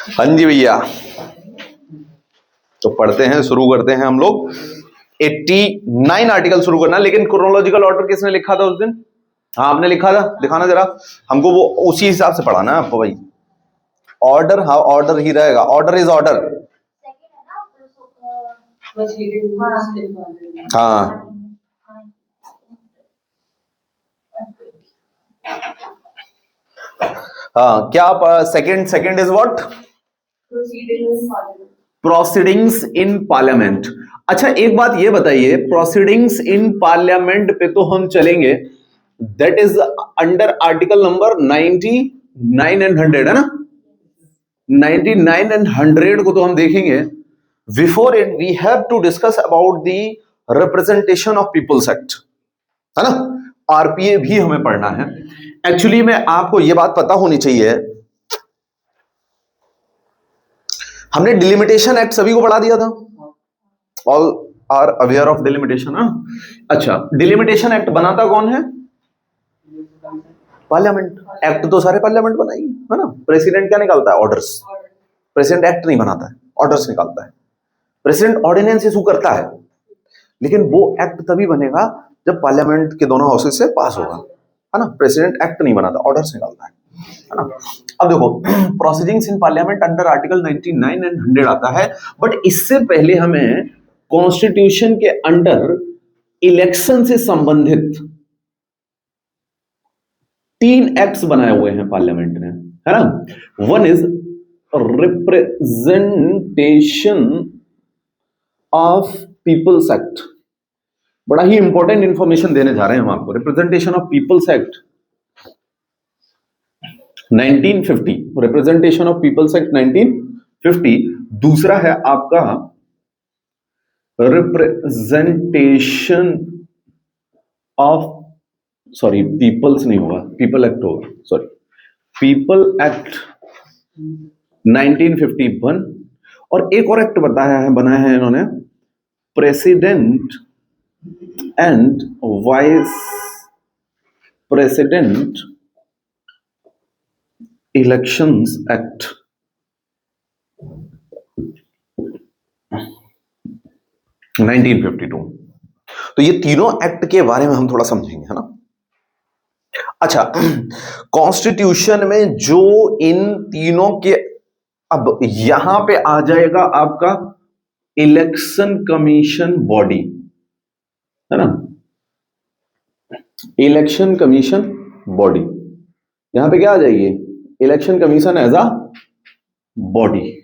हाँ जी भैया, तो पढ़ते हैं, शुरू करते हैं हम लोग। 89 आर्टिकल शुरू करना, लेकिन क्रोनोलॉजिकल ऑर्डर किसने लिखा था उस दिन? हाँ आपने लिखा था, दिखाना जरा हमको, वो उसी हिसाब से पढ़ाना है आपको भाई। ऑर्डर, हाँ ऑर्डर ही रहेगा, ऑर्डर इज ऑर्डर। हाँ हाँ, क्या second is what? Proceedings in parliament. अच्छा एक बात ये बताइए, प्रोसीडिंग्स इन पार्लियामेंट पे तो हम चलेंगे, that is under article number 99 and 100 है ना। 99 एंड 100 को तो हम देखेंगे। Before it we have to discuss about the representation of people's act, है ना। आरपीए भी हमें पढ़ना है। एक्चुअली में आपको यह बात पता होनी चाहिए, हमने डिलिमिटेशन एक्ट सभी को पढ़ा दिया था, all are aware of delimitation. अच्छा, डिलिमिटेशन एक्ट बनाता कौन है? पार्लियामेंट। एक्ट तो सारे पार्लियामेंट बनाएगी, है ना। प्रेसिडेंट क्या निकालता है? ऑर्डर्स। प्रेसिडेंट एक्ट नहीं बनाता है, ऑर्डर्स निकालता है। प्रेसिडेंट ऑर्डिनेंस इशू करता है, लेकिन वो एक्ट तभी बनेगा जब पार्लियामेंट के दोनों हाउसेस से पास होगा, है ना। प्रेसिडेंट एक्ट नहीं बनाता, ऑर्डर्स निकालता है ना। अब देखो, proceedings in parliament under article 99 and 100 आता है, बट इससे पहले हमें कॉन्स्टिट्यूशन के अंडर इलेक्शन से संबंधित 3 एक्ट्स बनाए हुए हैं पार्लियामेंट ने, है ना। One is representation of people's act, बड़ा ही इंपॉर्टेंट इंफॉर्मेशन देने जा रहे हैं हम आपको। Representation of people's act 1950, representation of people's act 1950। दूसरा है आपका रिप्रेजेंटेशन ऑफ, सॉरी पीपल्स नहीं होगा, पीपल एक्ट होगा, सॉरी पीपल एक्ट 1951। और एक और एक्ट बनाया है इन्होंने, president and vice president elections act 1952। तो ये तीनों एक्ट के बारे में हम थोड़ा समझेंगे, है ना। अच्छा, कॉन्स्टिट्यूशन में जो इन तीनों के, अब यहां पे आ जाएगा आपका इलेक्शन कमीशन बॉडी, है ना। इलेक्शन कमीशन बॉडी, यहां पे क्या आ जाएगी? Election commission as a body.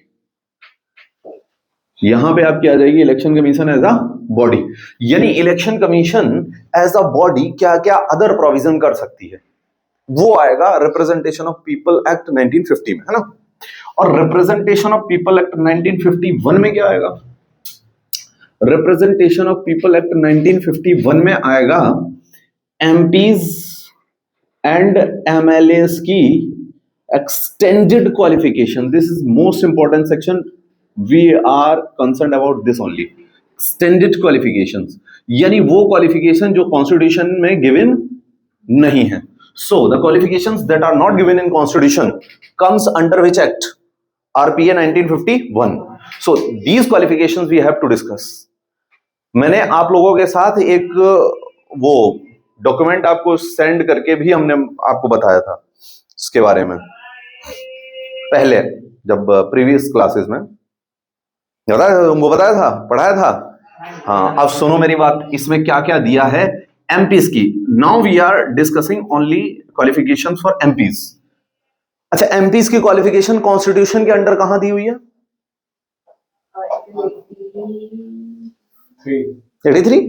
यहां पे आपकी आ जाएगी election commission as a body. यानी election commission as a body क्या क्या अदर प्रोविजन कर सकती है, वो आएगा रिप्रेजेंटेशन ऑफ पीपल एक्ट 1950 में, है ना। और रिप्रेजेंटेशन ऑफ पीपल एक्ट 1951 में क्या आएगा? रिप्रेजेंटेशन ऑफ पीपल एक्ट 1951 में आएगा एमपीज एंड एमएलएस की extended qualification. This is most important section, we are concerned about this only. Extended qualifications, यानी वो क्वालिफिकेशन जो कॉन्स्टिट्यूशन में गिवन नहीं है। So the qualifications that are not given in constitution comes under which act? RPA 1951. So these qualifications we have to discuss. मैंने आप लोगों के साथ एक वो डॉक्यूमेंट आपको सेंड करके भी हमने आपको बताया था इसके बारे में पहले, जब प्रीवियस क्लासेस में तुमको बताया था, पढ़ाया था। हाँ, अब सुनो मेरी बात, इसमें क्या क्या दिया है एमपीज की। Now we are discussing only qualifications for MPs. अच्छा, एमपीज की क्वालिफिकेशन कॉन्स्टिट्यूशन के अंडर कहां दी हुई है? 83,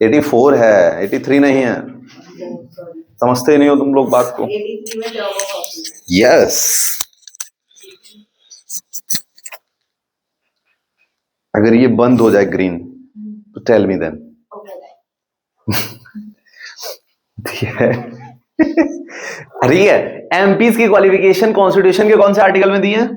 84 है, 83 नहीं है। समझते नहीं हो तुम लोग बात को। यस, अगर ये बंद हो जाए ग्रीन तो टेल मी देन। ठीक है, एमपीज की क्वालिफिकेशन कॉन्स्टिट्यूशन के कौन से आर्टिकल में दी है?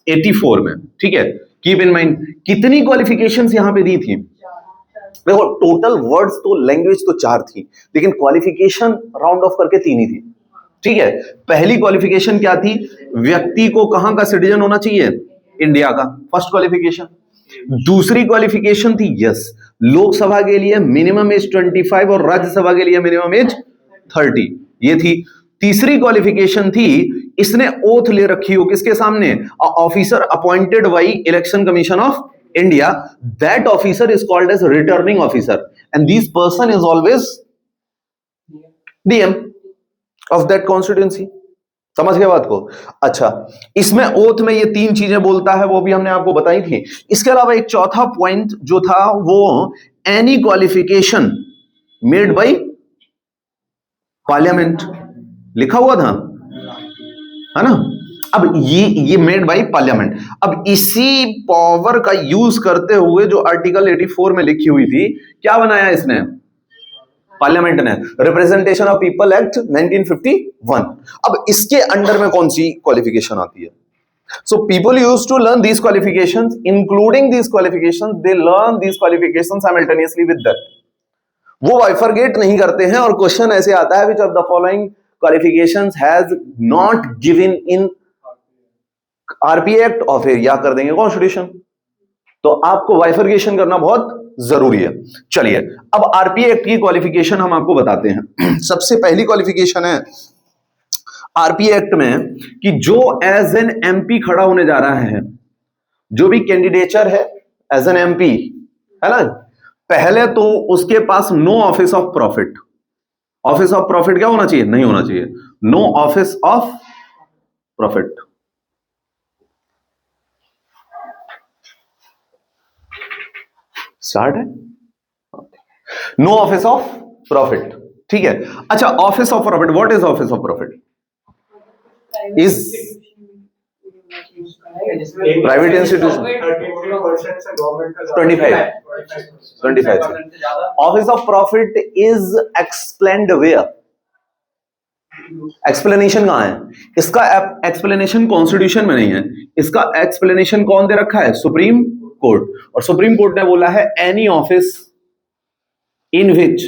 84 में। ठीक है, कीप इन माइंड कितनी क्वालिफिकेशंस यहां पे दी थी। देखो, टोटल वर्ड्स तो लैंग्वेज तो 4 थी, लेकिन क्वालिफिकेशन राउंड ऑफ करके 3 ही थी। ठीक है, पहली क्वालिफिकेशन क्या थी? व्यक्ति को कहां का सिटीजन होना चाहिए? इंडिया का, फर्स्ट क्वालिफिकेशन। दूसरी क्वालिफिकेशन थी यस, लोकसभा के लिए मिनिमम एज 25 और राज्यसभा के लिए मिनिमम एज 30, ये थी। तीसरी क्वालिफिकेशन थी, इसने ओथ ले रखी हो किसके सामने? Officer appointed by election commission of India, that officer is called as returning officer and this person is always DM of that constituency. समझ गए बात को? अच्छा, इसमें ओथ में ये तीन चीजें बोलता है, वो भी हमने आपको बताई थी। इसके अलावा एक चौथा पॉइंट जो था वो any qualification made by parliament, लिखा हुआ था, है ना? अब ये मेड बाय पार्लियामेंट। अब इसी पावर का यूज करते हुए जो आर्टिकल 84 में लिखी हुई थी, क्या बनाया इसने? पार्लियामेंट ने, रिप्रेजेंटेशन ऑफ पीपल एक्ट 1951। अब इसके अंडर में कौन सी क्वालिफिकेशन आती है? So people used to learn these qualifications, including these qualifications, they learn these qualifications simultaneously with that. वो बाइफरगेट नहीं करते हैं और क्वेश्चन ऐसे आता है, which of the following qualifications has not given in RP act, और फिर या कर देंगे कॉन्स्टिट्यूशन। तो आपको बाइफरगेशन करना बहुत जरूरी है। चलिए, अब आरपी एक्ट की क्वालिफिकेशन हम आपको बताते हैं। सबसे पहली क्वालिफिकेशन है आरपी एक्ट में कि जो एज एन एमपी खड़ा होने जा रहा है, जो भी कैंडिडेचर है एज एन एमपी, है ना, पहले तो उसके पास no office of profit. Office of profit क्या होना चाहिए? नहीं होना चाहिए, no office of profit. Start है, नो ऑफिस ऑफ प्रॉफिट, ठीक है। अच्छा, office of profit, what is office of profit? Is private institution 25 office of profit is explained where? Explanation कहां है इसका? एक्सप्लेनेशन कॉन्स्टिट्यूशन में नहीं है, इसका एक्सप्लेनेशन कौन दे रखा है? Supreme court. और सुप्रीम कोर्ट ने बोला है एनी ऑफिस इन विच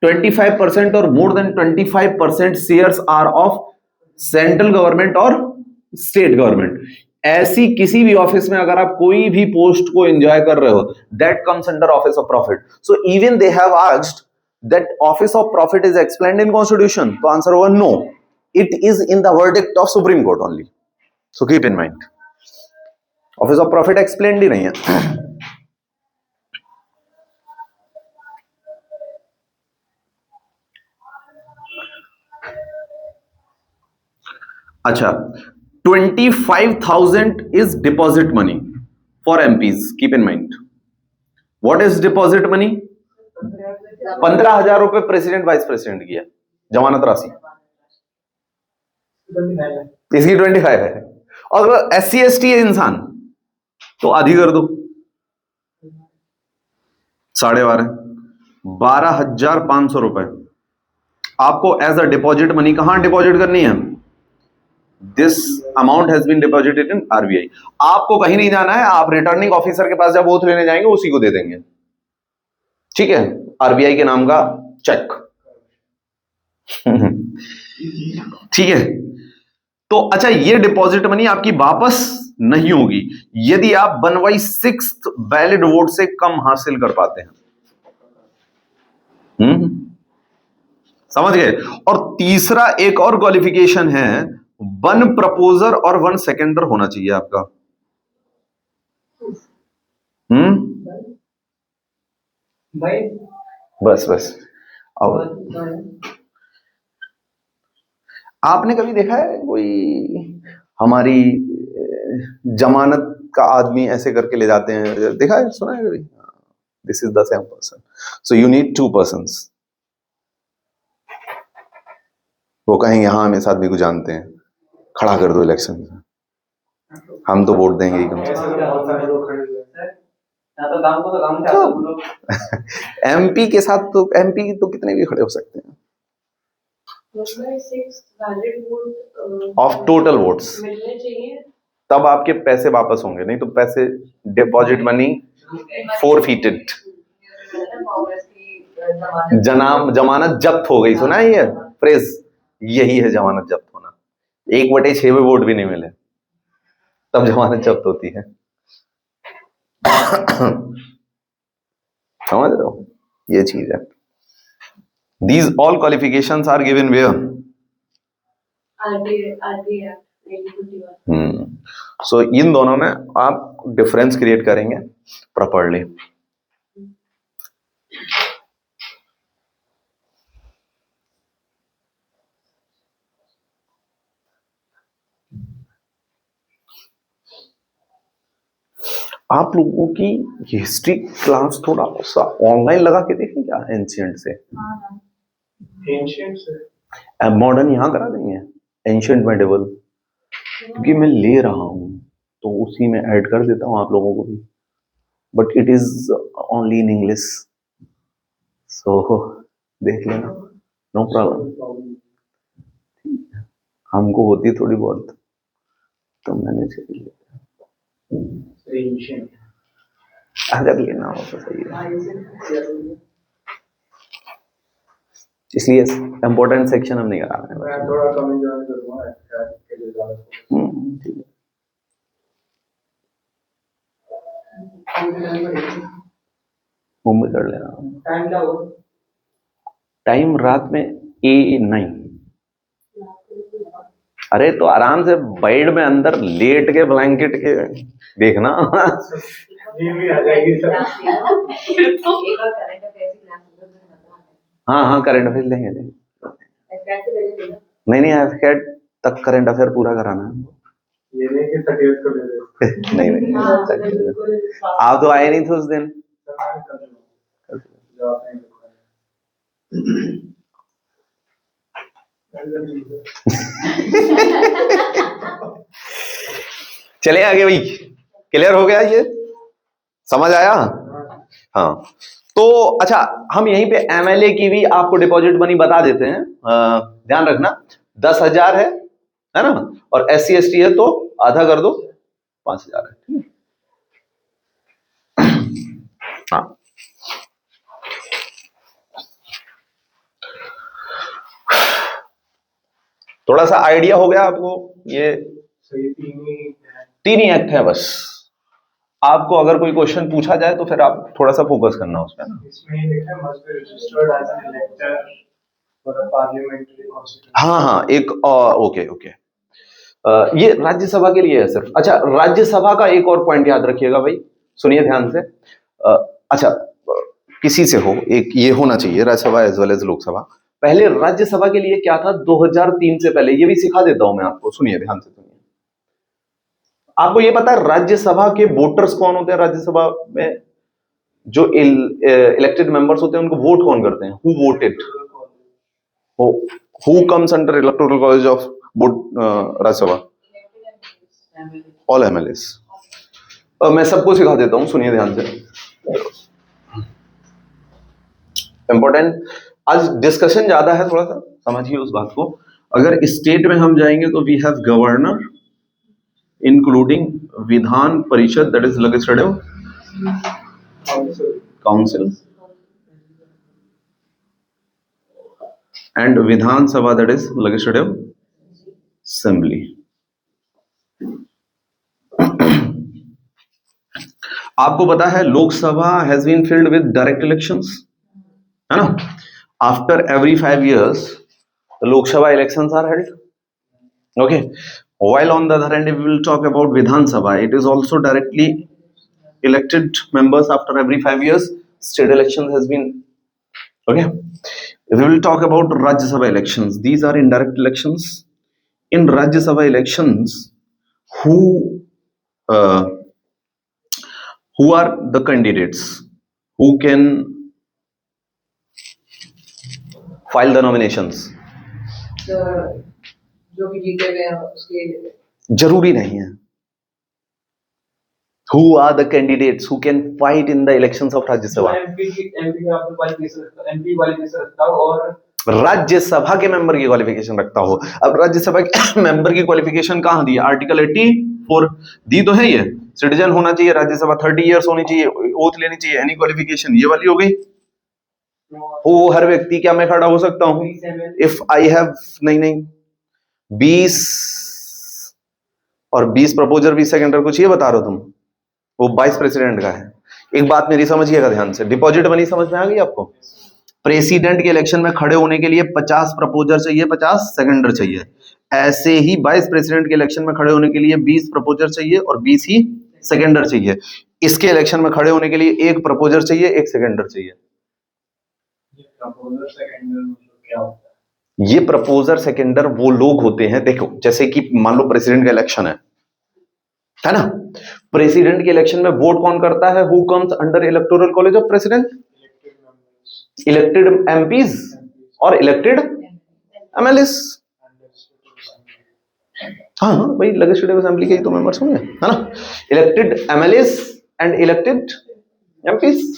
25% और more than 25% shares are of central government और स्टेट गवर्नमेंट, ऐसी किसी भी ऑफिस में अगर आप कोई भी पोस्ट को एंजॉय कर रहे हो, that comes under office of profit. So even they have asked that office of profit is explained in constitution, तो आंसर होगा no, it is in the verdict of supreme court only. So keep in mind, office of profit explained ही नहीं है। अच्छा, 25,000 is deposit money for MPs. Keep in mind. What is deposit money? 15,000 रुपए president vice president की है जमानत राशि, इसकी 25 है। और अगर SC/ST है इंसान तो आधी कर दो, 12,500 रुपए आपको एज अ डिपॉजिट मनी कहां डिपॉजिट करनी है? This amount has been deposited in RBI. आपको कहीं नहीं जाना है, आप रिटर्निंग ऑफिसर के पास जब ओथ लेने जाएंगे उसी को दे देंगे, ठीक है, आरबीआई के नाम का चेक। ठीक है, तो अच्छा, ये डिपॉजिट मनी आपकी वापस नहीं होगी यदि आप 1/6 वैलिड वोट से कम हासिल कर पाते हैं। समझ गए? और तीसरा एक और क्वालिफिकेशन है, 1 प्रपोजर और 1 सेकेंडर होना चाहिए आपका। बस अब आपने कभी देखा है कोई हमारी जमानत का आदमी ऐसे करके ले जाते हैं? देखा है, सुना है कभी? This is the same person, so you need 2 persons। वो कहेंगे हाँ हम इस आदमी को जानते हैं, खड़ा कर दो इलेक्शन में, हम तो वोट देंगे ही कम से कम। एमपी के साथ तो एमपी तो कितने भी खड़े हो सकते हैं ऑफ टोटल वोट्स, तब आपके पैसे वापस होंगे, नहीं तो पैसे डिपॉजिट मनी फोरफीटेड, जमानत जब्त हो गई। सुना है ये फ्रेज, यही है जमानत जब्त होना। 1/6 में वोट भी नहीं मिले तब जमानत जब्त होती है। समझ रहे हो, ये चीज है। These all qualifications are given where. So इन दोनों में आप डिफरेंस क्रिएट करेंगे प्रॉपर्ली। आप लोगों की हिस्ट्री क्लास थोड़ा सा ऑनलाइन लगा के देखें क्या, एंशियंट से। एंशियंट से मॉडर्न यहाँ करा देंगे, एंशियंट मेडिवल, क्योंकि मैं ले रहा हूँ तो उसी में ऐड कर देता हूँ आप लोगों को भी, but it is only in English, so देख लेना, नो प्रॉब्लम। हमको होती थोड़ी बहुत तो मैंने कर लिया, अगर लेना हो तो सही है। इसलिए इम्पोर्टेंट सेक्शन हम नहीं करा रहे हैं। मैं थोड़ा कम एंजॉय करूंगा के लिए ज्यादा। ठीक है, मुंबई कर लेना। टाइम क्या होगा? टाइम रात में A9। अरे तो आराम से बेड में अंदर लेट के ब्लैंकेट के देखना। भी आ जाएगी सर। हाँ हाँ, करंट अफेयर लेंगे। नहीं एफकेट तक करंट अफेयर पूरा कराना है। ये नहीं कि 30th को ले रहे। नहीं आप तो आए नहीं थे उस दिन। चले आगे भाई, क्लियर हो गया, ये समझ आया। हाँ तो अच्छा, हम यहीं पे MLA की भी आपको डिपॉजिट मनी बता देते हैं। ध्यान रखना 10,000 है ना, और SC ST है तो आधा कर दो, 5,000 है। हाँ थोड़ा सा आइडिया हो गया आपको, ये तीन ही एक्ट है बस। आपको अगर कोई क्वेश्चन पूछा जाए तो फिर आप थोड़ा सा फोकस करना उस पर। इसमें लिखा है must be registered as an elector for a parliamentary constituency. हाँ हाँ, एक ओके ओके, ये राज्यसभा के लिए है सिर्फ। अच्छा, राज्यसभा का एक और पॉइंट याद रखिएगा भाई, सुनिए ध्यान से। अच्छा, किसी से हो, एक ये होना चाहिए Rajya Sabha as well as Lok Sabha. पहले राज्यसभा के लिए क्या था 2003 से पहले, ये भी सिखा देता हूं मैं आपको, सुनिए ध्यान से सुनिए। आपको ये पता है राज्यसभा के वोटर्स कौन होते हैं? राज्यसभा में जो इलेक्टेड मेंबर्स होते हैं उनको वोट कौन करते हैं? Who voted, who comes under electoral college of Rajya Sabha? All MLAs। मैं सबको सिखा देता हूं, सुनिए ध्यान से, इंपॉर्टेंट। आज डिस्कशन ज्यादा है, थोड़ा सा समझिए उस बात को। अगर स्टेट में हम जाएंगे तो we have governor including Vidhan Parishad, that is legislative council, and Vidhan Sabha, that is legislative assembly. आपको पता है Lok Sabha has been filled with direct elections, है ना? After every 5 years Lok Sabha elections are held, okay? While on the other hand, if we will talk about Vidhan Sabha, it is also directly elected members after every 5 years. State elections has been, okay? If we will talk about Rajya Sabha elections, these are indirect elections. In Rajya Sabha elections, who are the candidates who can file the nominations? जो भी जीते हुए हैं उसके जरूरी नहीं है। Who are the candidates who can fight in the elections of Rajya Sabha? MP qualification रखता हो और राज्यसभा के मेंबर की क्वालिफिकेशन रखता हो। अब राज्यसभा के मेंबर की क्वालिफिकेशन कहां दी है? आर्टिकल 84 दी तो है, ये सिटीजन होना चाहिए, राज्यसभा 30 इयर्स होनी चाहिए, ओथ लेनी चाहिए, एनी क्वालिफिकेशन, ये वाली हो गई। वो हर व्यक्ति, क्या मैं खड़ा हो सकता हूं? इफ आई हैव, नहीं नहीं, 20 और 20 प्रपोजर 20 सेकेंडर, कुछ ये बता रहे हो तुम? वो वाइस प्रेसिडेंट का है। एक बात मेरी समझिएगा ध्यान से, डिपॉजिट मनी समझ में आ गई आपको? प्रेसिडेंट के इलेक्शन में खड़े होने के लिए 50 प्रपोजर चाहिए, 50 सेकेंडर चाहिए। ऐसे ही वाइस प्रेसिडेंट के इलेक्शन में खड़े होने के लिए 20 प्रपोजर चाहिए और 20 ही सेकेंडर चाहिए। इसके इलेक्शन में खड़े होने के लिए एक प्रपोजर चाहिए, एक सेकेंडर चाहिए। प्रपोजर सेकेंडर मतलब क्या होता है? ये प्रपोजर सेकेंडर वो लोग होते हैं, देखो जैसे कि मान लो प्रेसिडेंट का इलेक्शन है ना? प्रेसिडेंट के इलेक्शन में वोट कौन करता है? Who comes under electoral college of president? Elected MPs और इलेक्टेड एमएलएस। हाँ हाँ भाई, लेजिस्लेटिव असेंबली के ही तो मेंबर्स होंगे, है ना? Elected MLAs and elected MPs,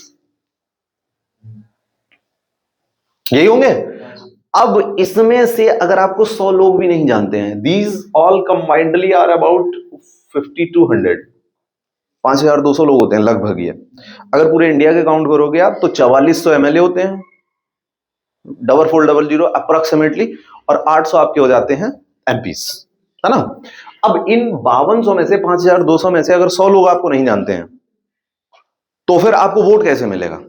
यही होंगे। अब इसमें से अगर आपको 100 लोग भी नहीं जानते हैं, these all combinedly are about 5200, 5200 लोग होते हैं लगभग। ये अगर पूरे इंडिया के काउंट करोगे आप तो 4400 एमएलए होते हैं, double four double zero approximately, और 800 आपके हो जाते हैं एमपीस, है ना? अब इन 5200 में से 5200 में से अगर 100 लोग आपको नहीं जानते हैं तो फिर आपको वोट कैसे मिलेगा?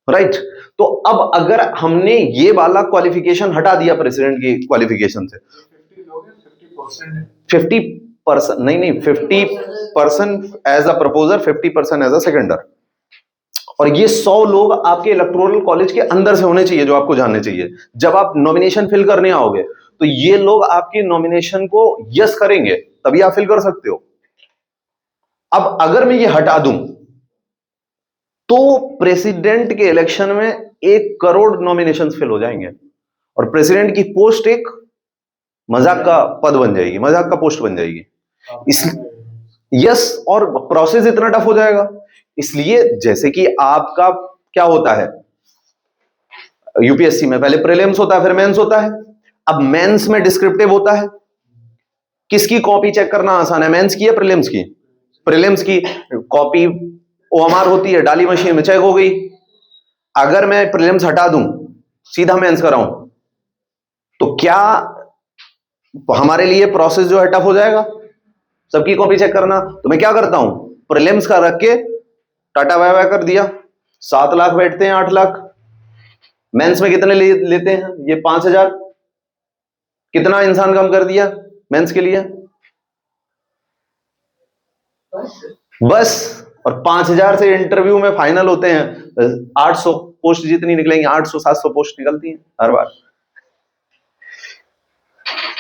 राइट? तो अब अगर हमने ये वाला क्वालिफिकेशन हटा दिया प्रेसिडेंट की क्वालिफिकेशन से, 50% नहीं नहीं, 50% as a proposer, 50% as a seconder, और ये 100 लोग आपके इलेक्टोरल कॉलेज के अंदर से होने चाहिए, जो आपको जानने चाहिए। जब आप नॉमिनेशन फिल करने आओगे तो ये लोग आपकी नॉमिनेशन को यस करेंगे, तभी आप फिल कर सकते हो। अब अगर मैं ये हटा दूं तो प्रेसिडेंट के इलेक्शन में 1 करोड़ नॉमिनेशन फिल हो जाएंगे, और प्रेसिडेंट की पोस्ट एक मजाक का पद बन जाएगी, मजाक का पोस्ट बन जाएगी। इस यस, और प्रोसेस इतना टफ हो जाएगा। इसलिए जैसे कि आपका क्या होता है यूपीएससी में, पहले प्रीलिम्स होता है, फिर मेंस होता है। अब मेंस में डिस्क्रिप्टिव होता है। किसकी कॉपी चेक करना आसान है, मेंस की या प्रीलिम्स की? प्रीलिम्स की कॉपी ओएमआर होती है, डाली मशीन में चेक हो गई। अगर मैं प्रीलिम्स हटा दूं, सीधा मेंस कराऊं, तो क्या हमारे लिए प्रोसेस जो है टफ हो जाएगा? सबकी कॉपी चेक करना। तो मैं क्या करता हूं, प्रीलिम्स का रख के टाटा बाय बाय कर दिया। 7 लाख बैठते हैं, 8 लाख। मेंस में कितने लेते हैं? ये 5000। कितना इंसान कम कर दिया मेंस के लिए? बस। और 5000 से इंटरव्यू में फाइनल होते हैं 800 पोस्ट, जितनी निकलेंगी 800 700 पोस्ट निकलती हैं हर बार।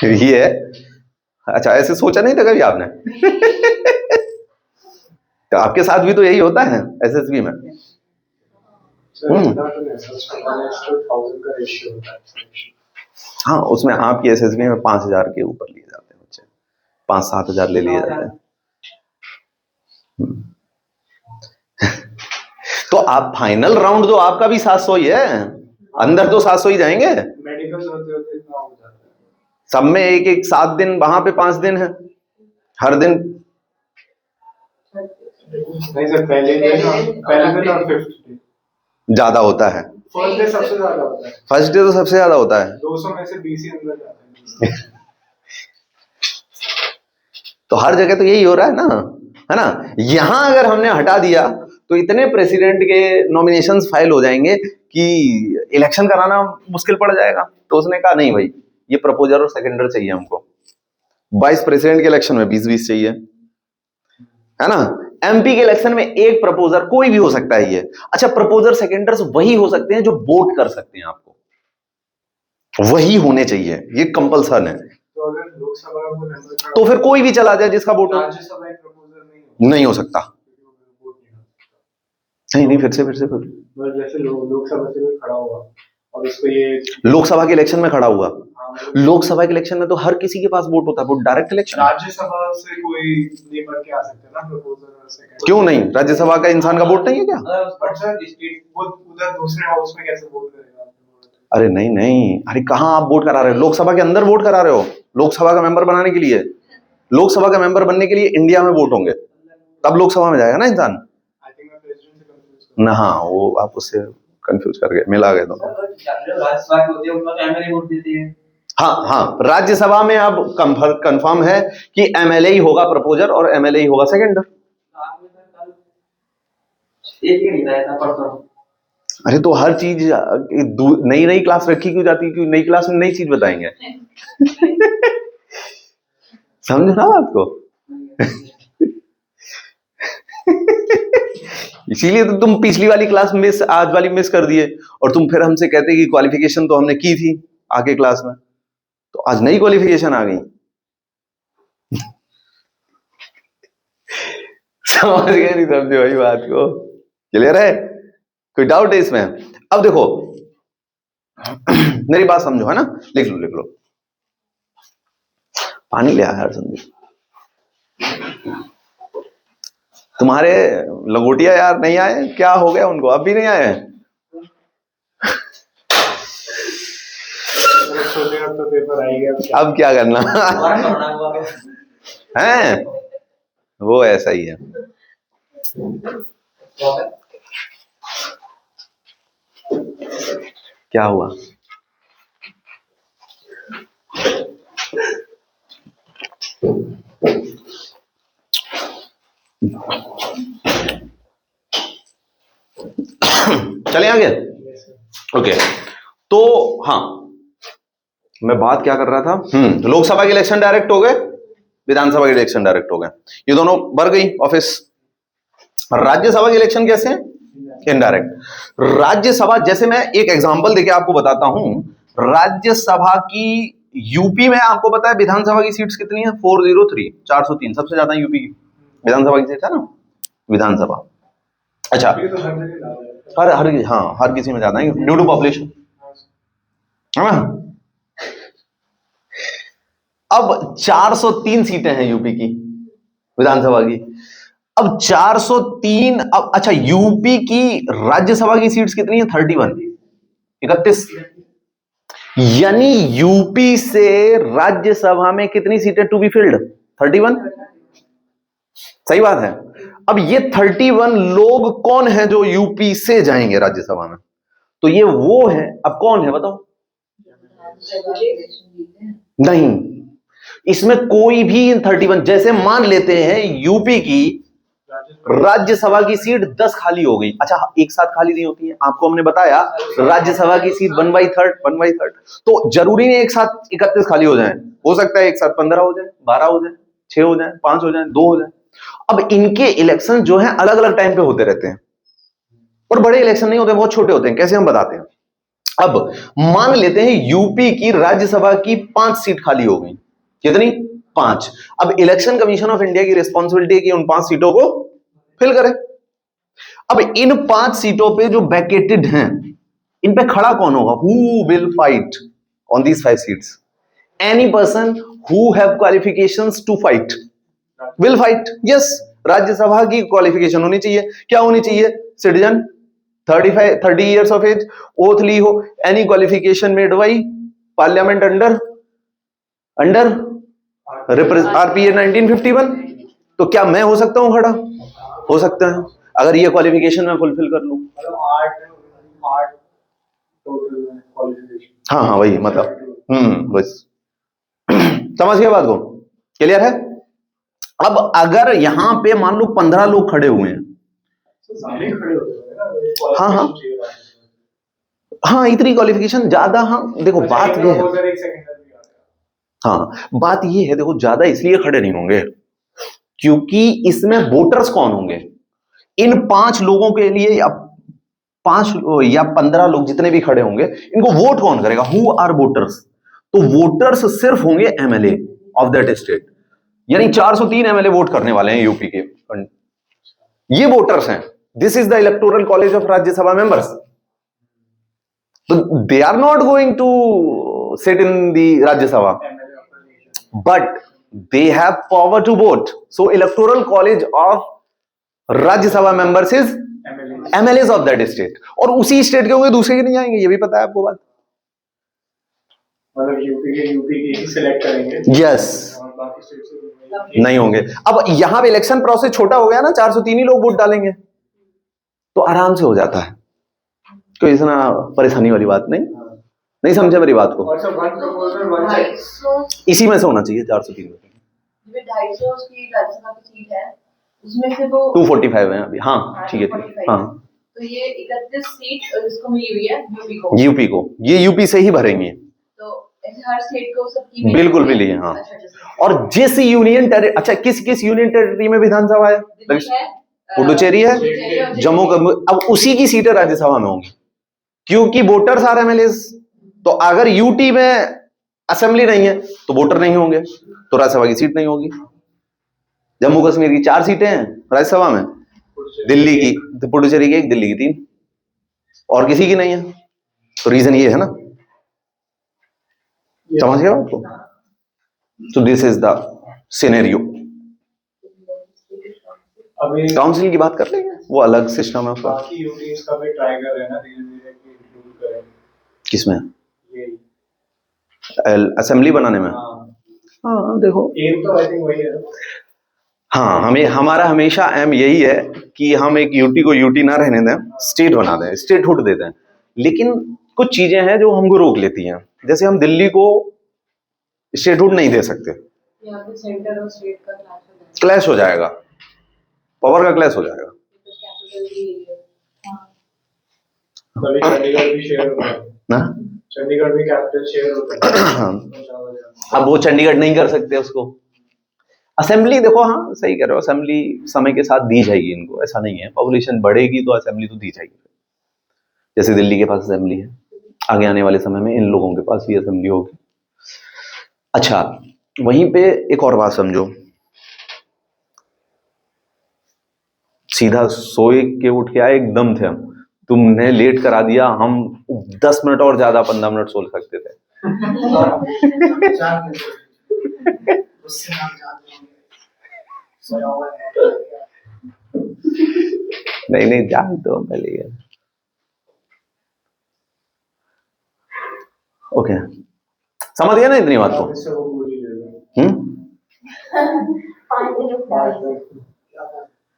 ये है। अच्छा, ऐसे सोचा नहीं था कभी आपने? तो आपके साथ भी तो यही होता है एसएसबी में। हाँ, उसमें आपकी एसएसबी में 5000 के ऊपर लिए जाते हैं बच्चे, 5-7 हजार ले लिए जाते हैं। तो आप फाइनल राउंड तो आपका भी 700 ही है, अंदर तो 700 ही जाएंगे। मेडिकल्स होते इतना हो जाता है। सब में एक 7 दिन, वहां पे 5 दिन है हर दिन। नहीं सर, पहले दिन और 5th डे ज्यादा होता है। फर्स्ट डे सबसे ज्यादा होता है। फर्स्ट डे तो सबसे ज्यादा होता है। 200 में से 20 ही अंदर जाते हैं। तो हर जगह तो यही हो रहा है ना? यहां अगर हमने हटा दिया तो इतने प्रेसिडेंट के नॉमिनेशंस फाइल हो जाएंगे कि इलेक्शन कराना मुश्किल पड़ जाएगा। तो उसने कहा नहीं भाई, ये प्रपोजर और सेकेंडर चाहिए हमको। वाइस प्रेसिडेंट के इलेक्शन में 20-20 चाहिए, है ना? एमपी के इलेक्शन में एक प्रपोजर, कोई भी हो सकता है ये। अच्छा, प्रपोजर सेकेंडर्स वही हो सकते हैं जो वोट कर सकते हैं, आपको वही होने चाहिए, ये कंपल्सन है। तो अगर लोकसभा का मेंबर तो फिर कोई भी चला जाए जिसका वोट हो, राज्यसभा एक प्रपोजल नहीं हो सकता। नहीं, फिर से जैसे लोकसभा से कोई खड़ा हुआ और उसको ये लोकसभा के इलेक्शन में खड़ा हुआ, लोकसभा के इलेक्शन में तो हर किसी के पास वोट होता है, वो डायरेक्ट इलेक्शन। राज्यसभा से कोई नहीं बढ़ के आ सकते ना प्रपोजल से? क्यों नहीं? राज्यसभा का इंसान का वोट नहीं है क्या? बट सर वो उधर दूसरे हाउस में कैसे वोट करेगा? अरे नहीं, अरे कहाँ आप वोट करा रहे हो? लोकसभा के अंदर वोट करा रहे हो। लोकसभा का मेंबर बनाने के लिए, लोकसभा का मेंबर बनने के लिए इंडिया में वोट होंगे, तब लोकसभा में जाएगा ना इंसान ना। हाँ, वो आप उससे कंफ्यूज कर गए, मिला गए दोनों। राज्यसभा के होते हैं उनका तो एमएलए वोट देते हैं। हाँ हाँ, राज्यसभा में अब कंफर्म है कि एमएलए ही होगा प्रपोजर और एमएलए ही होगा सेकंडर। एक ही नहीं था परसों। अरे तो हर चीज नई नई क्लास रखी क्यों जाती है, क्यों नई क्लास में नई चीज बताएंगे। समझो ना बात को। इसीलिए तो तुम पिछली वाली क्लास मिस, आज वाली मिस कर दिए, और तुम फिर हमसे कहते कि क्वालिफिकेशन तो हमने की थी आगे क्लास में, तो आज नई क्वालिफिकेशन आ गई। समझ गए नहीं समझे भाई बात को? क्लियर है? कोई डाउट है इसमें? अब देखो मेरी बात समझो, है ना? लिख लो लिख लो। पानी ले आया यार संदीप। तुम्हारे लंगोटिया यार नहीं आए, क्या हो गया उनको? अब भी नहीं आए? तो पेपर आएगा, अब क्या करना? है वो ऐसा ही है। क्या हुआ? चले आगे। ओके, तो हाँ मैं बात क्या कर रहा था? लोकसभा के इलेक्शन डायरेक्ट हो गए, विधानसभा के इलेक्शन डायरेक्ट हो गए, ये दोनों बढ़ गई ऑफिस। राज्यसभा के इलेक्शन कैसे हैं? इनडायरेक्ट। राज्यसभा, जैसे मैं एक एग्जांपल देके आपको बताता हूं, राज्यसभा की यूपी में आपको पता है विधानसभा की सीट्स कितनी है? 403, 403 सबसे ज्यादा यूपी की विधानसभा की सीट है ना, विधानसभा। अच्छा, हर किसी में ज्यादा है ड्यू टू पॉपुलेशन, है ना? अब 403 सीटें हैं यूपी की विधानसभा की। अब 403, अब अच्छा यूपी की राज्यसभा की सीट्स कितनी है? 31। यानी यूपी से राज्यसभा में कितनी सीटें टू बी फिल्ड? 31। सही बात है। अब ये 31 लोग कौन है जो यूपी से जाएंगे राज्यसभा में? तो ये वो है, अब कौन है बताओ? नहीं, इसमें कोई भी 31, जैसे मान लेते हैं यूपी की राज्यसभा की सीट 10 खाली हो गई। अच्छा, एक साथ खाली नहीं होती है, आपको हमने बताया राज्यसभा की सीट 1/3, तो जरूरी नहीं एक साथ 31 खाली हो जाए, हो सकता है एक साथ 15 हो जाए, 12 हो जाए, 6 हो जाए, 5 हो जाए, 2 हो जाए। अब इनके इलेक्शन जो है अलग अलग टाइम पे होते रहते हैं, और बड़े इलेक्शन नहीं होते, बहुत छोटे होते हैं। कैसे हम बताते हैं? अब मान लेते हैं यूपी की राज्यसभा की 5 सीट खाली हो गई। कितनी? 5। अब इलेक्शन कमीशन ऑफ इंडिया की रिस्पॉन्सिबिलिटी है कि उन 5 सीटों को फिल करें। अब इन 5 सीटों पे जो वैकेटेड हैं, इन पे खड़ा कौन होगा? Who will fight on these 5 seats? Any person who have qualifications to fight will fight. Yes, Rajya Sabha की क्वालिफिकेशन होनी चाहिए। क्या होनी चाहिए? Citizen, 30 years of age, oath ली हो, any qualification made by parliament under RPA 1951। तो क्या मैं हो सकता हूं खड़ा? हो सकता है, अगर ये क्वालिफिकेशन मैं फुलफिल कर लूं। 8 टोटल क्वालिफिकेशन। हाँ वही मतलब बस समझ गया बात को? क्लियर है? अब अगर यहां पे मान लो 15 लोग खड़े हुए हैं, हाँ इतनी क्वालिफिकेशन ज्यादा। हाँ देखो बात ये है, हाँ बात ये है, देखो ज्यादा इसलिए खड़े नहीं होंगे क्योंकि इसमें वोटर्स कौन होंगे? इन 5 लोगों के लिए या 5 या 15 लोग जितने भी खड़े होंगे, इनको वोट कौन करेगा? Who are voters? तो वोटर्स सिर्फ होंगे एमएलए ऑफ दैट स्टेट। यानी 403 एमएलए वोट करने वाले हैं यूपी के, ये वोटर्स हैं। This is the electoral college of Rajya Sabha members. तो they are not going to sit in the Rajya Sabha, but they have power to vote. So electoral college of Rajya Sabha members is MLAs of that state. और उसी state के होंगे, दूसरे के नहीं आएंगे, ये भी पता है आपको बात? मतलब यूपी के ही सिलेक्ट करेंगे। यस, बाकी स्टेट से नहीं होंगे। अब यहां पे इलेक्शन प्रोसेस छोटा हो गया ना, 403 ही लोग वोट डालेंगे, तो आराम से हो जाता है। कोई इतना परेशानी वाली बात नहीं, नहीं समझे मेरी बात को। Also one proposal, one side. 250 इसी में से होना चाहिए 403 में। में 250 उसकी राज्यसभा की सीट है, उसमें से वो 245 है अभी। हाँ ठीक है, ठीक है। हाँ तो ये 31 सीट इसको मिली हुई है यूपी को। यूपी को, ये यूपी से ही भरेंगे। तो ऐसे हर स्टेट को सबकी बिल्कुल मिली है, हाँ। अच्छा, और जिस यूनियन टेरिटरी, अच्छा किस किस यूनियन टेरिटरी में विधानसभा है? दिल्ली है, पुडुचेरी है, पुडुचेरी और जम्मू कश्मीर। अब उसी की सीटें राज्यसभा में होंगी, क्योंकि वोटर्स आर एमएलए। तो अगर यूटी में असेंबली नहीं है तो वोटर नहीं होंगे, तो राज्यसभा की सीट नहीं होगी। जम्मू कश्मीर की 4 सीटें हैं राज्यसभा में, दिल्ली की, पुडुचेरी की 1, दिल्ली की 3, और किसी की नहीं है। तो रीजन ये है ना, समझ गए आपको? तो दिस इज द सिनेरियो। अभी काउंसिल की बात कर लेंगे, वो अलग सिस्टम है उसका। बाकी यूटीज का भी ट्राई कर रहे हैं ना धीरे-धीरे कि इंक्लूड करें किसमें? ये। असेंबली बनाने में। हाँ, हाँ देखो, एम तो आई थिंक वही है। हाँ हमें, हमारा हमेशा एम यही है कि हम एक यूटी को यूटी ना रहने दें, स्टेट बना दें, स्टेटहुड दे दें। लेकिन कुछ चीजें हैं जो हमको रोक लेती हैं, जैसे हम दिल्ली को स्टेटहुड नहीं दे सकते, यहाँ पे सेंटर और स्टेट का क्लैश हो जाएगा, पावर का क्लैश हो जाएगा। कैपिटल भी यही है। कभी चंडीगढ़ भी शेयर होता है, ना चंडीगढ़ भी कैपिटल शेयर होता है। हाँ। अब वो चंडीगढ़ नहीं कर सकते उसको। असेंबली देखो, हाँ सही कह रहे हो, असेंबली समय के साथ दी जाएगी इनको, ऐसा नहीं है। पॉपुलेशन बढ़ेगी तो असेंबली तो दी जाएगी, जैसे दिल्ली के पास असेंबली है, आगे आने वाले समय में इन लोगों के पास भी असेंबली होगी। अच्छा, वहीं पे एक और बात समझो, सीधा सोए के उठ के आए एकदम थे हम, तुमने लेट करा दिया, हम 10 मिनट और ज्यादा 15 मिनट सो सकते थे। नहीं नहीं, जान तो पहले ही है। ओके, समझ गया ना इतनी बात को? इससे वो पूरी ले लो।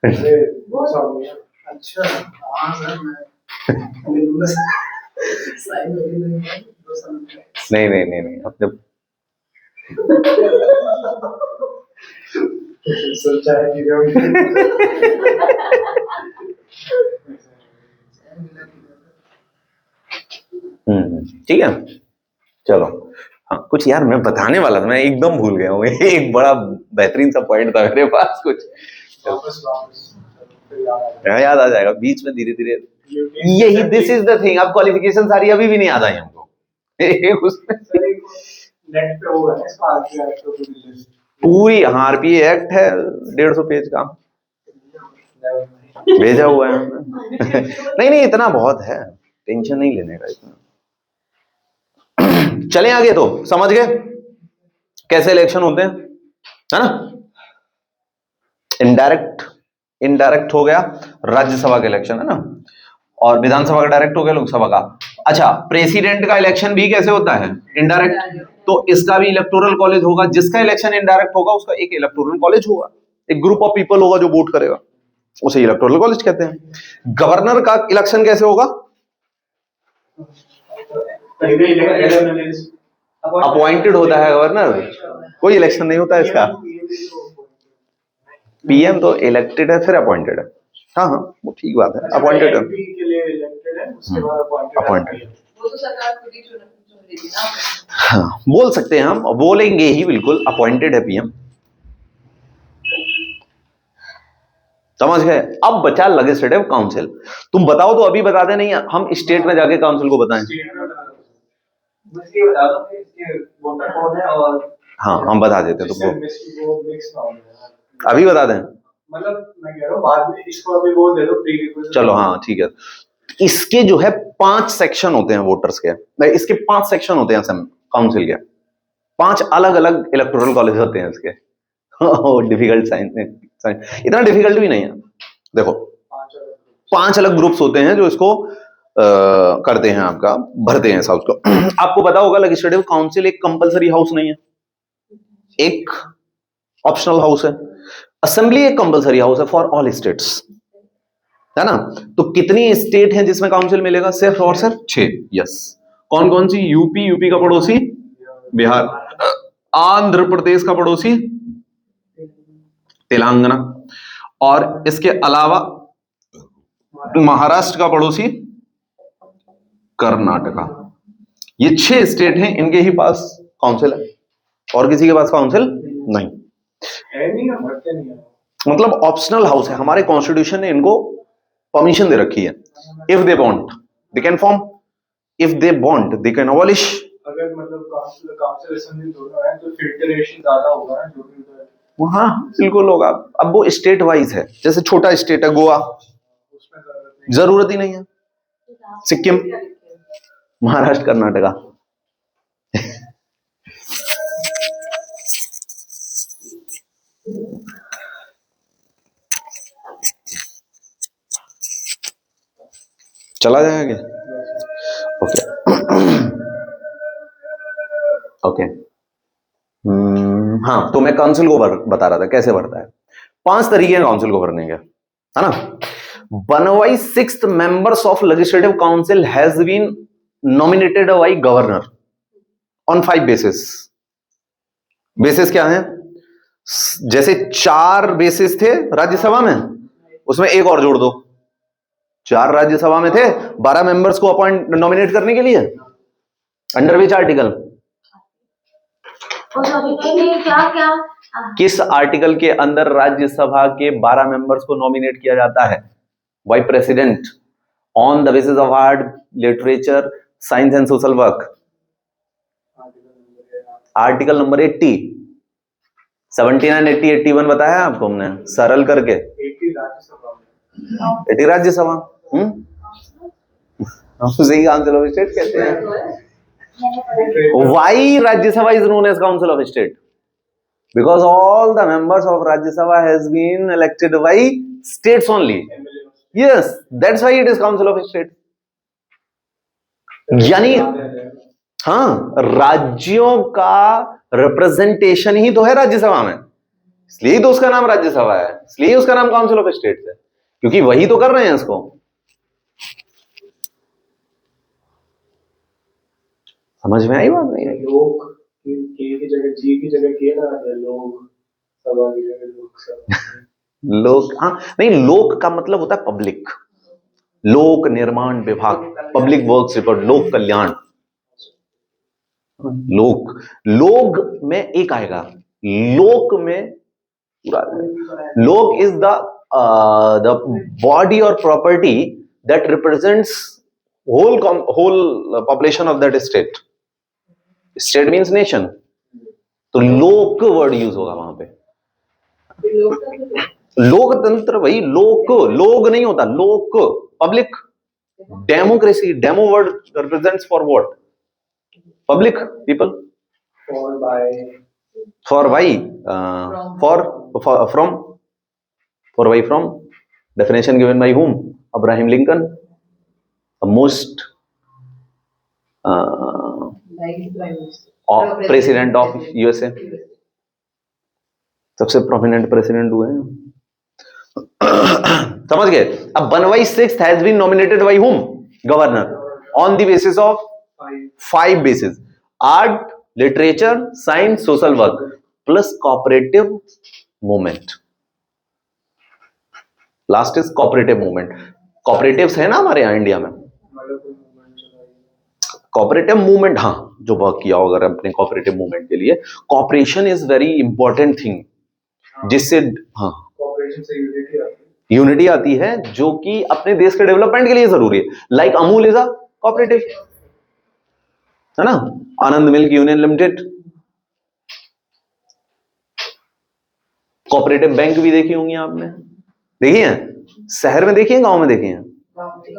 अरे, वो सब नहीं है। अच्छा, हाँ सर, नहीं नहीं नहीं नहीं, अब जब सोचा है कि ठीक है, चलो। हाँ कुछ यार मैं बताने वाला था, मैं एकदम भूल गया हूँ। एक बड़ा बेहतरीन सा पॉइंट था मेरे पास, कुछ याद आ जाएगा बीच में धीरे धीरे। यही, दिस इज द थिंग। अब क्वालिफिकेशन सारी अभी भी नहीं याद आई हमको। नेट पे होगा ना इसका आरपीआई तो पूरी, हाँ आरपीए एक्ट है 150 पेज का, भेजा हुआ है हमने। नहीं नहीं, इतना बहुत है, टेंशन नहीं लेने का इतना। चलें आगे, तो समझ गए कैसे इलेक्शन होते हैं, है ना? इनडायरेक्ट हो गया राज्यसभा का इलेक्शन, है ना? और विधानसभा का डायरेक्ट हो गया लोकसभा का। अच्छा, प्रेसिडेंट का इलेक्शन भी कैसे होता है? इनडायरेक्ट। तो इसका भी इलेक्टोरल कॉलेज होगा। जिसका इलेक्शन इनडायरेक्ट होगा उसका एक इलेक्टोरल कॉलेज होगा, एक ग्रुप ऑफ पीपल होगा जो वोट करेगा, उसे इलेक्टोरल कॉलेज कहते हैं। गवर्नर का इलेक्शन कैसे होगा? अपॉइंटेड होता है गवर्नर, कोई इलेक्शन नहीं होता इसका। पीएम तो इलेक्टेड है फिर अपॉइंटेड है। हाँ हाँ, वो ठीक बात है, अपॉइंटेड है, अपॉइंटेड। वो तो सरकार खुद ही चुन लेगी ना। हाँ बोल सकते हैं, हम बोलेंगे ही बिल्कुल, अपॉइंटेड है पीएम। समझ गए? अब बचा लेजिस्लेटिव काउंसिल। तुम बताओ तो, अभी बता दे, नहीं हम स्टेट में जाके काउंसिल को बताएं। मुझे ये बता दो कि इसके वोटर कौन है, और हाँ हम बता देते हैं तुमको, अभी बता दें। मतलब मैं कह रहा हूँ बाद में इसको अभी वो दे दो प्रीरिक्विजिट। चलो हाँ ठीक है। इसके जो है 5 सेक्शन होते हैं वोटर्स के, इसके 5 सेक्शन होते हैं काउंसिल के, 5 अलग अलग इलेक्टोरल कॉलेज होते हैं इसके। डिफिकल्ट साइंस, इतना डिफिकल्ट भी नहीं है। देखो 5 अलग ग्रुप्स होते हैं जो इसको करते हैं, आपका भरते हैं सब उसको। आपको पता होगा लेजिस्लेटिव काउंसिल एक कंपलसरी हाउस नहीं है, एक ऑप्शनल हाउस है। असेंबली एक कंपलसरी हाउस है फॉर ऑल स्टेट्स, है ना? तो कितनी स्टेट हैं जिसमें काउंसिल मिलेगा? सिर्फ और सिर्फ 6। यस। कौन कौन सी? यूपी, यूपी का पड़ोसी बिहार, आंध्र प्रदेश का पड़ोसी तेलंगाना, और इसके अलावा महाराष्ट्र का पड़ोसी कर्नाटका। ये 6 स्टेट हैं, इनके ही पास काउंसिल है, और किसी के पास काउंसिल नहीं। है नहीं, या भरते नहीं है। मतलब ऑप्शनल हाउस है, हमारे कॉन्स्टिट्यूशन ने इनको परमिशन दे रखी है। If they want they can form, if they want they can abolish. अगर मतलब काउंसिल असेंबली दोनों है तो फिल्टरेशन ज्यादा होगा ना, जो भी उधर हाँ बिल्कुल होगा। अब वो स्टेट वाइज है, जैसे छोटा स्टेट है गोवा, उसमें जरूरत ही नहीं है। सिक्किम, महाराष्ट्र, कर्नाटका। चला जाएगा क्या? Okay okay. हाँ, तो मैं काउंसिल को बता रहा था कैसे भरता है। 5 तरीके हैं काउंसिल को भरने के, है ना? बनवाई 6th members of legislative council has been nominated by governor on 5 basis। Basis क्या है? जैसे 4 बेसिस थे राज्यसभा में, उसमें एक और जोड़ दो। 4 राज्यसभा में थे, 12 मेंबर्स को अपॉइंट नॉमिनेट करने के लिए, अंडर विच आर्टिकल? क्या किस आर्टिकल के अंदर राज्यसभा के 12 मेंबर्स को नॉमिनेट किया जाता है? By president on the basis of art, literature, science and social work. Article number 80, 79, 80, 81 बताया आपको हमने सरल करके। 80 राज्यसभा में, 80 राज्यसभा। हम सही काउंसिल ऑफ स्टेट कहते हैं। Why Rajya Sabha is known as Council of State? Because all the members of Rajya Sabha has been elected by states only. Yes, that's why it is Council of State. यानी हाँ, राज्यों का representation ही तो है राज्यसभा में, इसलिए तो उसका नाम राज्यसभा है, इसलिए उसका नाम काउंसिल ऑफ स्टेट है, क्योंकि वही तो कर रहे हैं इसको। समझ में आई बात? नहीं आई? लोग की जगह जी की जगह किए ना, लोग सभा की जगह लोक सभा। लोक, हाँ नहीं, लोक का मतलब होता है पब्लिक, लोक निर्माण विभाग, पब्लिक वर्क्स रिपोर्ट, लोक कल्याण। लोक, लोग में एक आएगा, लोक में पूरा। लोक इज द बॉडी और property that represents whole population of that state. State means nation, तो लोक वर्ड यूज होगा वहां पे। लोकतंत्र वही, लोक, लोग नहीं होता, लोक public. Democracy, demo word represents for what? Public people. For why, from, for why from, definition given by whom? Abraham Lincoln, most president of USA, सबसे प्रोमिनेंट प्रेसिडेंट हुए हैं। समझ गए? अब बनवाई 6th has been nominated by whom? Governor, on the basis of 5 basis: art, literature, science, social work plus cooperative movement. Last is cooperative movement. Cooperatives है ना हमारे यहां इंडिया में, कोऑपरेटिव मूवमेंट, हाँ, जो वर्क किया होगा अपने कोऑपरेटिव मूवमेंट के लिए। Cooperation is very important thing, जिससे हाँ कोऑपरेशन से यूनिटी आती है, जो कि अपने देश के डेवलपमेंट के लिए जरूरी है। Like Amul is a cooperative, है ना? Anand milk union limited. Cooperative bank भी देखी होंगी आपने, देखी है? शहर में देखी है, गांव में देखी है?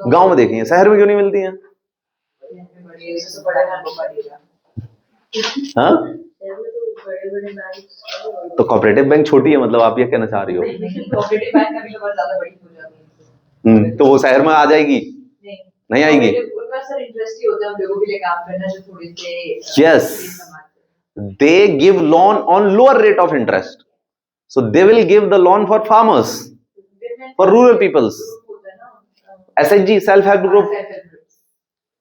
गांव में देखी है, शहर में क्यों नहीं मिलती है? हाँ, तो कोऑपरेटिव बैंक छोटी है, मतलब आप ये कहना चाह रही हो? तो वो शहर में आ जाएगी? नहीं आएगी। Yes, they give loan on lower rate of interest, so they will give the loan for farmers, for rural peoples, SHG self help group,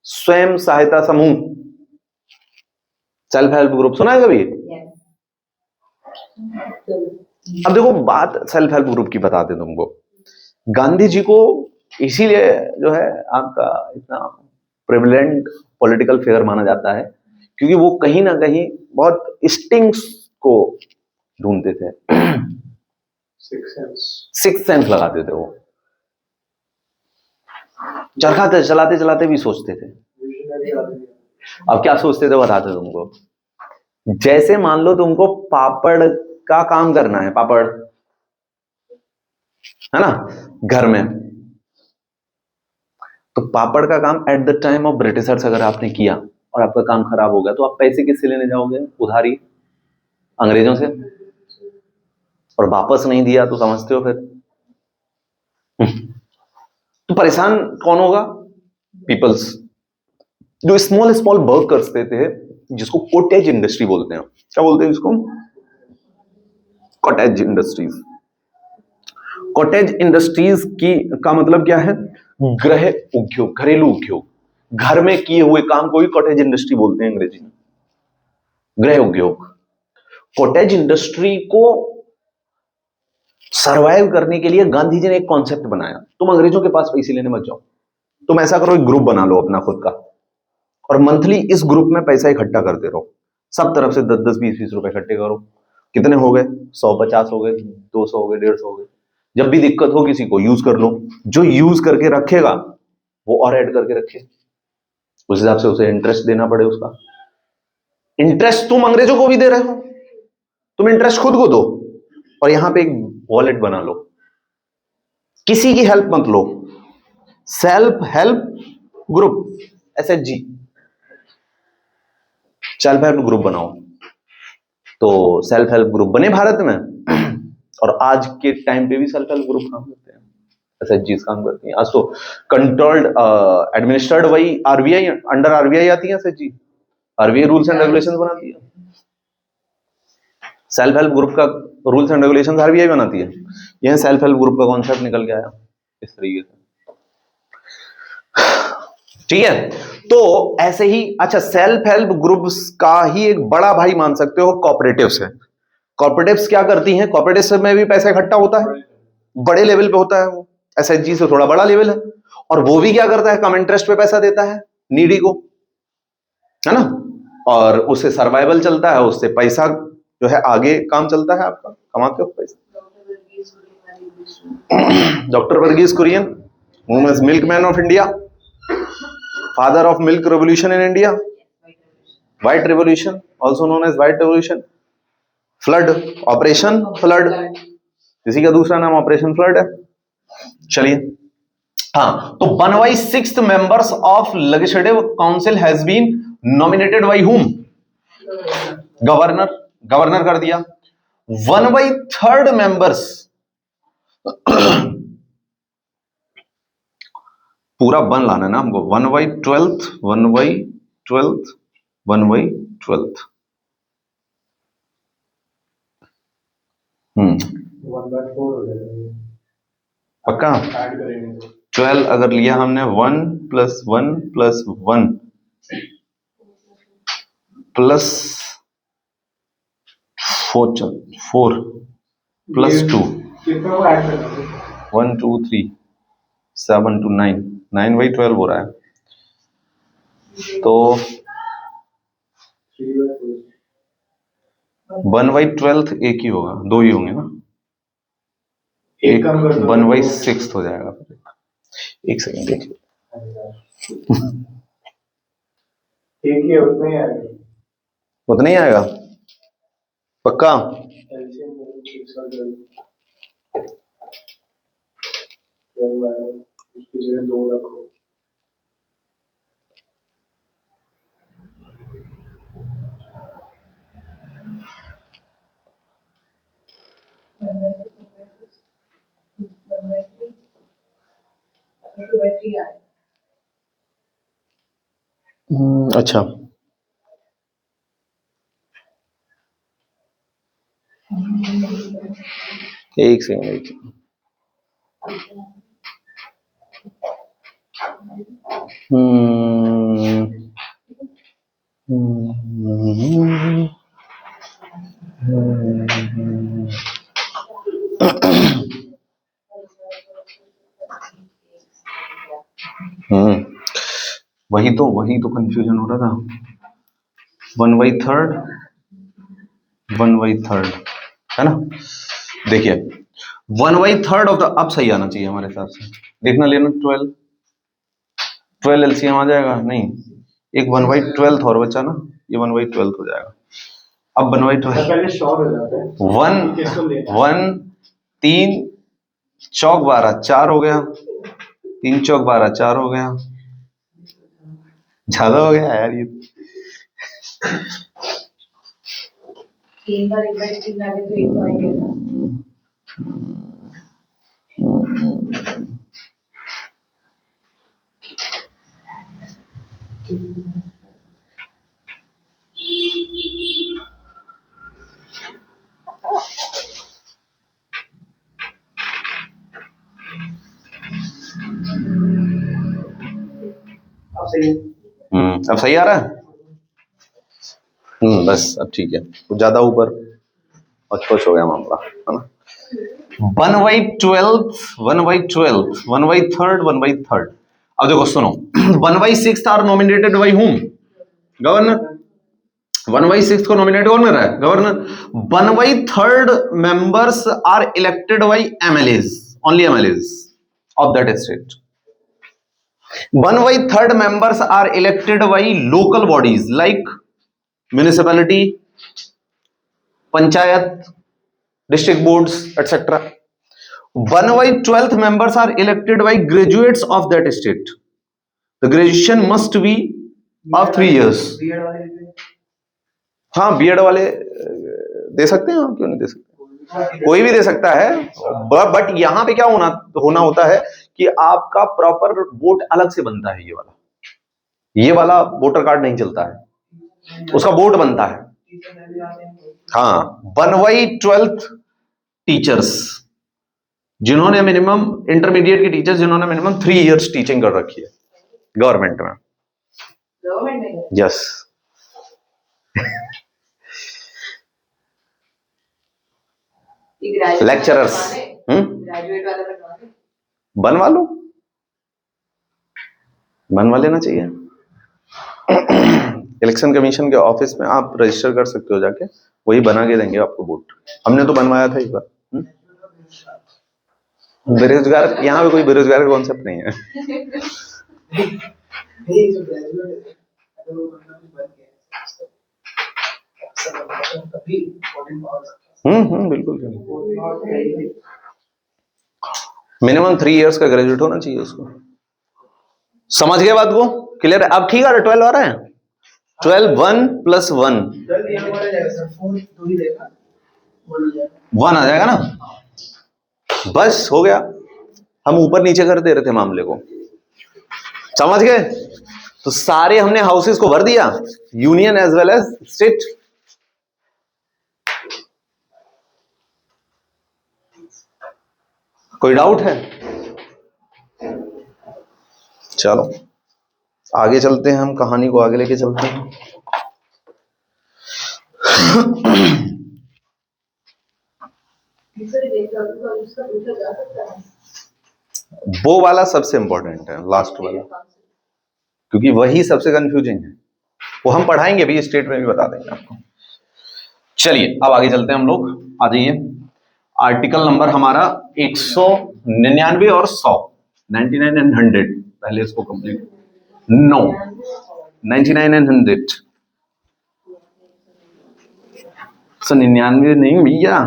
स्वयं सहायता समूह, सेल्फ हेल्प ग्रुप सुना है कभी? अब देखो बात सेल्फ हेल्प ग्रुप की बताते तुमको। गांधी जी को इसीलिए जो है आपका इतना प्रेवलेंट पॉलिटिकल फिगर माना जाता है क्योंकि वो कहीं ना कहीं बहुत स्टिंग्स को ढूंढते थे, सिक्स सेंस लगाते थे। वो चरखा चलाते चलाते भी सोचते थे। अब क्या सोचते थे बताते तुमको। जैसे मान लो तुमको पापड़ का काम करना है, पापड़ है ना घर में, तो पापड़ का काम at the time of Britishers अगर आपने किया और आपका काम खराब हो गया तो आप पैसे किससे लेने जाओगे? उधारी, अंग्रेजों से। और वापस नहीं दिया तो समझते हो फिर तो परेशान कौन होगा? पीपल्स। जो स्मॉल स्मॉल वर्क करते थे जिसको कॉटेज इंडस्ट्री बोलते हैं। क्या बोलते हैं इसको? Cottage industries. कॉटेज इंडस्ट्रीज की का मतलब क्या है? गृह उद्योग, घरेलू उद्योग, घर में किए हुए काम को ही कॉटेज इंडस्ट्री बोलते हैं अंग्रेजी में, गृह उद्योग। कॉटेज इंडस्ट्री को सरवाइव करने के लिए गांधी जी ने एक कॉन्सेप्ट बनाया। तुम अंग्रेजों के पास पैसे लेने मत जाओ, तुम ऐसा करो एक ग्रुप बना लो अपना खुद का और मंथली इस ग्रुप में पैसा इकट्ठा करते रहो। सब तरफ से 10-10, 20-20 रुपए इकट्ठे करो। कितने हो गए? 100-50 हो गए, 200 हो गए, 150 हो गए। जब भी दिक्कत हो किसी को यूज कर लो। जो यूज करके रखेगा वो और ऐड करके रखे, उस हिसाब से उसे इंटरेस्ट देना पड़े। उसका इंटरेस्ट तुम अंग्रेजों को भी दे रहे हो, तुम इंटरेस्ट खुद को दो और यहां पे एक वॉलेट बना लो। किसी की हेल्प मत लो। Self help group, SHG, self help group बनाओ। तो सेल्फ हेल्प ग्रुप बने भारत में और आज के टाइम पे भी सेल्फ हेल्प ग्रुप काम करते हैं, SHG काम करती हैं। आज तो controlled administered by RBI, under RBI आती है SHG। RBI rules and regulations बनाती है। सेल्फ हेल्प ग्रुप का रूल्स एंड रेगुलेशंस RBI बनाती है। यह सेल्फ हेल्प ग्रुप का कॉन्सेप्ट निकल के आया इस तरीके से। ठीक है, तो ऐसे ही अच्छा सेल्फ हेल्प ग्रुप्स का ही एक बड़ा भाई मान सकते हो कॉपरेटिव्स है। कॉपरेटिव्स क्या करती हैं? कॉपरेटिव्स में भी पैसा इकट्ठा होता है, बड़े लेवल पे होता है वो। SHG से थोड़ा बड़ा लेवल है और वो भी क्या करता है? कम इंटरेस्ट पे पैसा देता है नीडी को, है ना, और उससे सर्वाइवल चलता है, उससे पैसा जो है आगे काम चलता है, आपका कमाते हो पैसा। Doctor Verghese Kurien, whom is milkman of India, father of milk revolution in India, white revolution also known as white revolution, flood, operation flood, इसी का दूसरा नाम ऑपरेशन फ्लड है। चलिए, हाँ, तो 1/6 members of legislative council has been nominated by whom? Governor, governor कर दिया। 1/3 मेंबर्स पूरा 1 लाना है ना हमको। 1/12, 1/12, 1/12। 1/4 हो जाएगा पक्का? ऐड करेंगे तो। 12 अगर लिया हमने, 1 + 1 + 1 प्लस 4 प्लस 2, कितना को ऐड करना है? 1 2 3 7 to 9, 9/12 हो रहा है। तो 1/12 एक ही होगा, 2 ही होंगे ना, एक कम कर दो 1/6 हो जाएगा। एक सेकंड देखिए, एक ही है, उतना ही आएगा। उतना ही आएगा पक्का? एलसीएम में 6 और 12 आएगा, उसकी जगह 2 रखो। अच्छा, एक सेकंड। वही तो कंफ्यूजन हो रहा था। 1/3 1/3 है ना। देखिए 1/3 ऑफ द, अब सही आना चाहिए हमारे हिसाब से, देखना लेना 12 एलसीएम आ जाएगा, नहीं एक 1/12 और बचा ना, ये 1/12 हो जाएगा। अब 1/12 पहले शॉर्ट हो जाता है। किसको लेना? 1 3 चौक 12 4 हो गया, 3 चौक 12 4 हो गया, ज्यादा हो गया यार ये। 3 बार 1/3 आ गए तो 1 तो आएंगे ना। अब सही आ रहा है। बस अब ठीक है, तो ज्यादा ऊपर और खुश हो गया मामला, है ना। 1/12 1/12 1/3 1/3। अब देखो सुनो, 1/6 are nominated by whom, governor. 1/6 को नॉमिनेट कौन कर रहा है? Governor. 1/3 members are elected by MLAs, only MLAs of that state. 1/3 members are elected by local bodies like municipality, panchayat, district boards, etc. 1/12 members are elected by graduates of that state. The graduation must be of 3 years. हाँ BEd वाले दे सकते हैं, क्यों नहीं दे सकते, कोई भी दे सकता है। बट यहां पे क्या होना होता है कि आपका प्रॉपर वोट अलग से बनता है। ये वाला वोटर कार्ड नहीं चलता है, उसका वोट बनता है। हाँ 1/12 टीचर्स जिन्होंने मिनिमम, इंटरमीडिएट के टीचर्स जिन्होंने मिनिमम 3 इयर्स टीचिंग कर रखी है गवर्नमेंट में। गवर्नमेंट में यस लेक्चरर्स ग्रेजुएट वाला बनवा दे। बनवा लेना चाहिए। इलेक्शन कमीशन के ऑफिस में आप रजिस्टर कर सकते हो जाके, वही बना के देंगे आपको वोट। हमने तो बनवाया था एक बार। बेरोजगार, यहाँ पे कोई बेरोजगार का कॉन्सेप्ट नहीं है। बिल्कुल मिनिमम 3 इयर्स का ग्रेजुएट होना चाहिए उसको। समझ गए बात को? क्लियर है? अब ठीक है, 12 आ रहा है। 12 1 + 1 1 आ जाएगा ना, बस हो गया। हम ऊपर नीचे कर दे रहे थे मामले को, समझ गए? तो सारे हमने हाउसेस को भर दिया, union as well as state. कोई डाउट है? चलो आगे चलते हैं, हम कहानी को आगे लेके चलते हैं। वो वाला सबसे इंपॉर्टेंट है, लास्ट वाला, क्योंकि वही सबसे कंफ्यूजिंग है। वो हम पढ़ाएंगे भी, स्टेट में भी बता देंगे आपको। चलिए अब आगे चलते हैं हम लोग। आ जाइए, आर्टिकल नंबर हमारा 199 और 100, 99 एंड 100। पहले इसको कंप्लीट, नो 99 एंड 100। 199 नहीं भैया।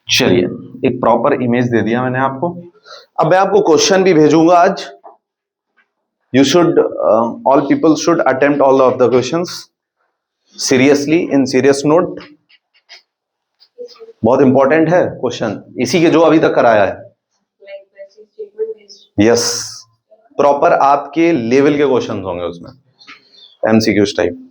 चलिए एक प्रॉपर इमेज दे दिया मैंने आपको। अब मैं आपको क्वेश्चन भी भेजूंगा आज। You should, all people should attempt all of the questions seriously, in serious note. बहुत इंपॉर्टेंट है क्वेश्चन, इसी के जो अभी तक कराया है। यस, प्रॉपर आपके लेवल के क्वेश्चन होंगे उसमें, एमसीक्यूज टाइप।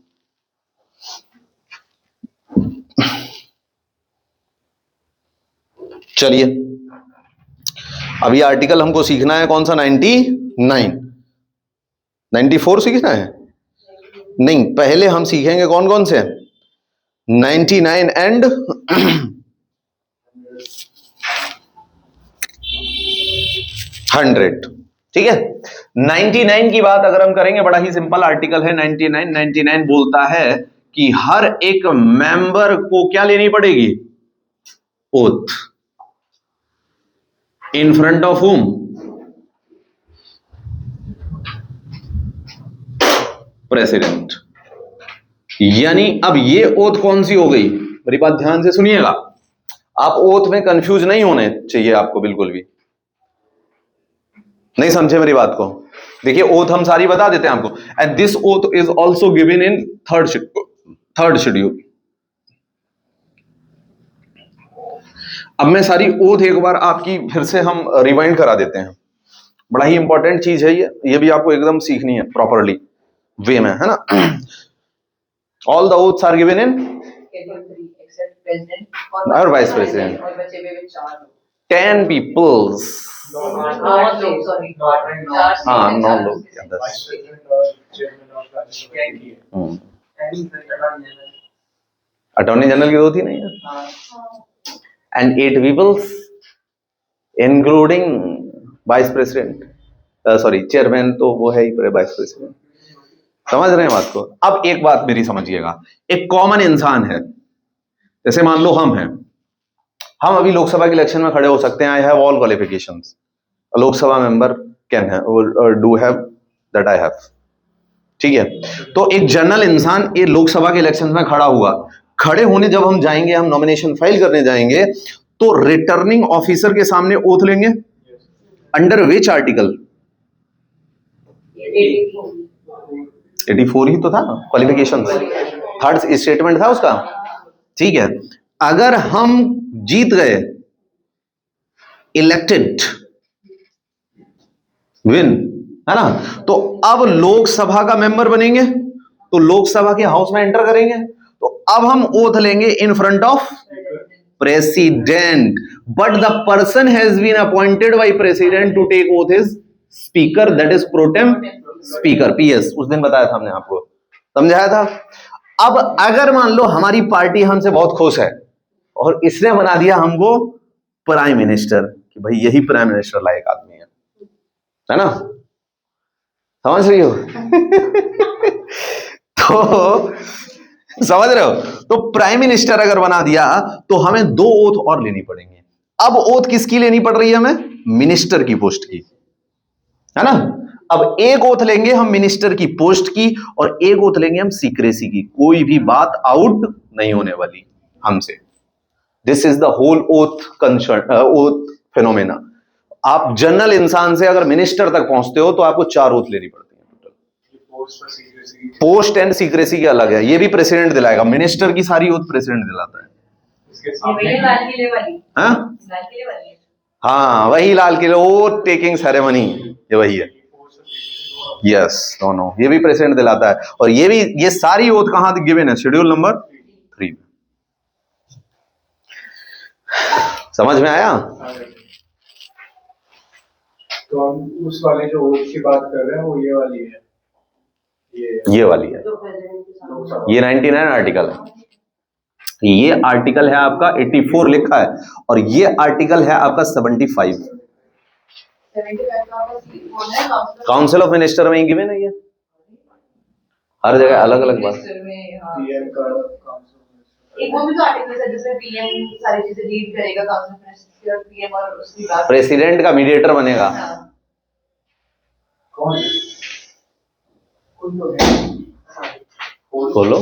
चलिए अब ये आर्टिकल हमको सीखना है कौन सा? 99, 94 सीखना है? नहीं, पहले हम सीखेंगे कौन कौन से? 99 एंड 100। ठीक है, 99 की बात अगर हम करेंगे, बड़ा ही सिंपल आर्टिकल है 99। 99 बोलता है कि हर एक मेंबर को क्या लेनी पड़ेगी? ओथ। इन फ्रंट ऑफ हुम? प्रेसिडेंट। यानी अब ये ओथ कौन सी हो गई? मेरी बात ध्यान से सुनिएगा, आप ओथ में कंफ्यूज नहीं होने चाहिए आपको, बिल्कुल भी नहीं समझे मेरी बात को। देखिए, ओथ हम सारी बता देते हैं आपको। And this oath is also given in third schedule. अब मैं सारी ओथ एक बार आपकी फिर से हम रिवाइंड करा देते हैं। बड़ा ही इंपॉर्टेंट चीज है ये भी आपको एकदम सीखनी है प्रॉपरली वे में, है ना। All the oaths are given in except president और वाइस प्रेसिडेंट। और बचे हुए 4 लोग। 10 पीपल्स। 8 लोग, सॉरी, 4 हाँ, 9 4 लोग। वाइस प्रेसिडेंट और चेयरमैन ऑफ राज्यसभा की है। अटॉर्नी जनरल की 2 थी नहीं है? And 8 peoples including vice president, sorry chairman, तो वो है ही वाइस प्रेसिडेंट। समझ रहे हैं बात को? अब एक बात मेरी समझिएगा, एक कॉमन इंसान है, जैसे मान लो हम हैं, हम अभी लोकसभा के इलेक्शन में खड़े हो सकते हैं। I have all qualifications, Lok Sabha member can है, do have that I have. ठीक है, तो एक जनरल इंसान ये लोकसभा के इलेक्शन में खड़ा हुआ, खड़े होने जब हम जाएंगे, हम नॉमिनेशन फाइल करने जाएंगे, तो रिटर्निंग ऑफिसर के सामने ओथ लेंगे। Under which article? 84 ही तो था क्वालिफिकेशन, थर्ड स्टेटमेंट था उसका। ठीक है, अगर हम जीत गए, इलेक्टेड, विन, है ना, तो अब लोकसभा का मेंबर बनेंगे, तो लोकसभा के हाउस में एंटर करेंगे, तो अब हम ओथ लेंगे in front of president, but the person has been appointed by president to take oath is speaker, that is pro tem speaker, PS. उस दिन बताया था हमने आपको, समझाया था। अब अगर मान लो हमारी पार्टी हमसे बहुत खुश है और इसने बना दिया हमको प्राइम मिनिस्टर, कि भाई यही प्राइम मिनिस्टर लायक आदमी है ना, समझ रही हो? तो समझ रहे हो? तो प्राइम मिनिस्टर अगर बना दिया तो हमें 2 ओथ और लेनी पड़ेंगे। अब ओथ किसकी लेनी पड़ रही है हमें? मिनिस्टर की पोस्ट की, है ना। अब एक ओथ लेंगे हम मिनिस्टर की पोस्ट की, और एक ओथ लेंगे हम सीक्रेसी की, कोई भी बात आउट नहीं होने वाली हमसे। This is the whole oath concern, oath phenomena. आप जनरल इंसान से अगर मिनिस्टर तक पहुंचते हो तो आपको 4 ओथ लेनी पड़ती है टोटल। पोस्ट एंड सीक्रेसी की अलग है, ये भी प्रेसिडेंट दिलाएगा, मिनिस्टर की सारी ओथ प्रेसिडेंट दिलाता है। ये लाल किले वाली, हाँ लाल किले वाली है। हाँ, वही लाल किले ओथ टेकिंग सेरेमनी, ये वही है। यस, दोनों, ये भी प्रेसिडेंट दिलाता है, और ये भी, ये सारी ओथ कहां गिवन है? शेड्यूल नंबर 3 में। समझ में आया? तो हम उस वाले जो ओथ की बात कर रहे हैं वो ये वाली है, ये वाली है, जो प्रेसिडेंट के सामने। ये 99 आर्टिकल है। ये आर्टिकल है आपका 84 लिखा है, और ये आर्टिकल है आपका 75। 75 का आपका सीट कौन है? काउंसिल ऑफ मिनिस्टर में ही गिवन है ये, हर जगह अलग अलग बात। मिनिस्टर में, हाँ। पीएम का काउंसिल। एक वो भी तो आर्टिकल है जिसमें पीएम सारी चीजें लीड करेगा, काउंसिल मिनिस्टर, पीएम और उसकी बात। प्रेसिडेंट का मीडिएटर बनेगा। हाँ। कौन है? कौन तो है? बोलो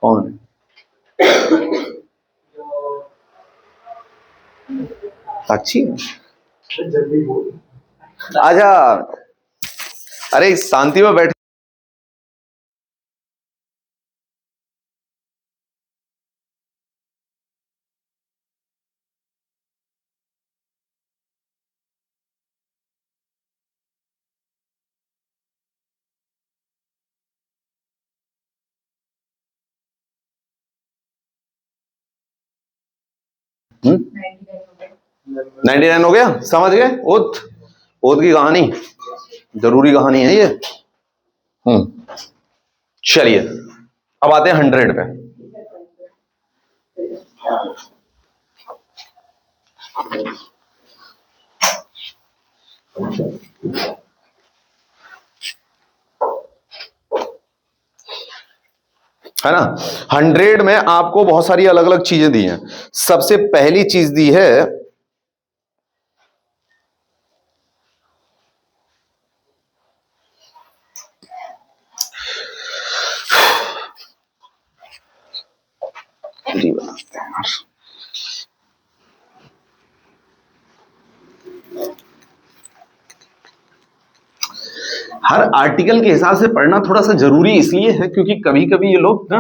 कौन? साक्षी? जल्दी बोल। आजा, अरे शांति में बैठ। 99 हो गया, समझ गए? ओथ की कहानी जरूरी कहानी है ये। चलिए अब आते हैं 100 पे। है ना, 100 में आपको बहुत सारी अलग अलग चीजें दी हैं। सबसे पहली चीज दी है जी, बनाते हैं यार। हर आर्टिकल के हिसाब से पढ़ना थोड़ा सा जरूरी इसलिए है क्योंकि कभी कभी ये लोग ना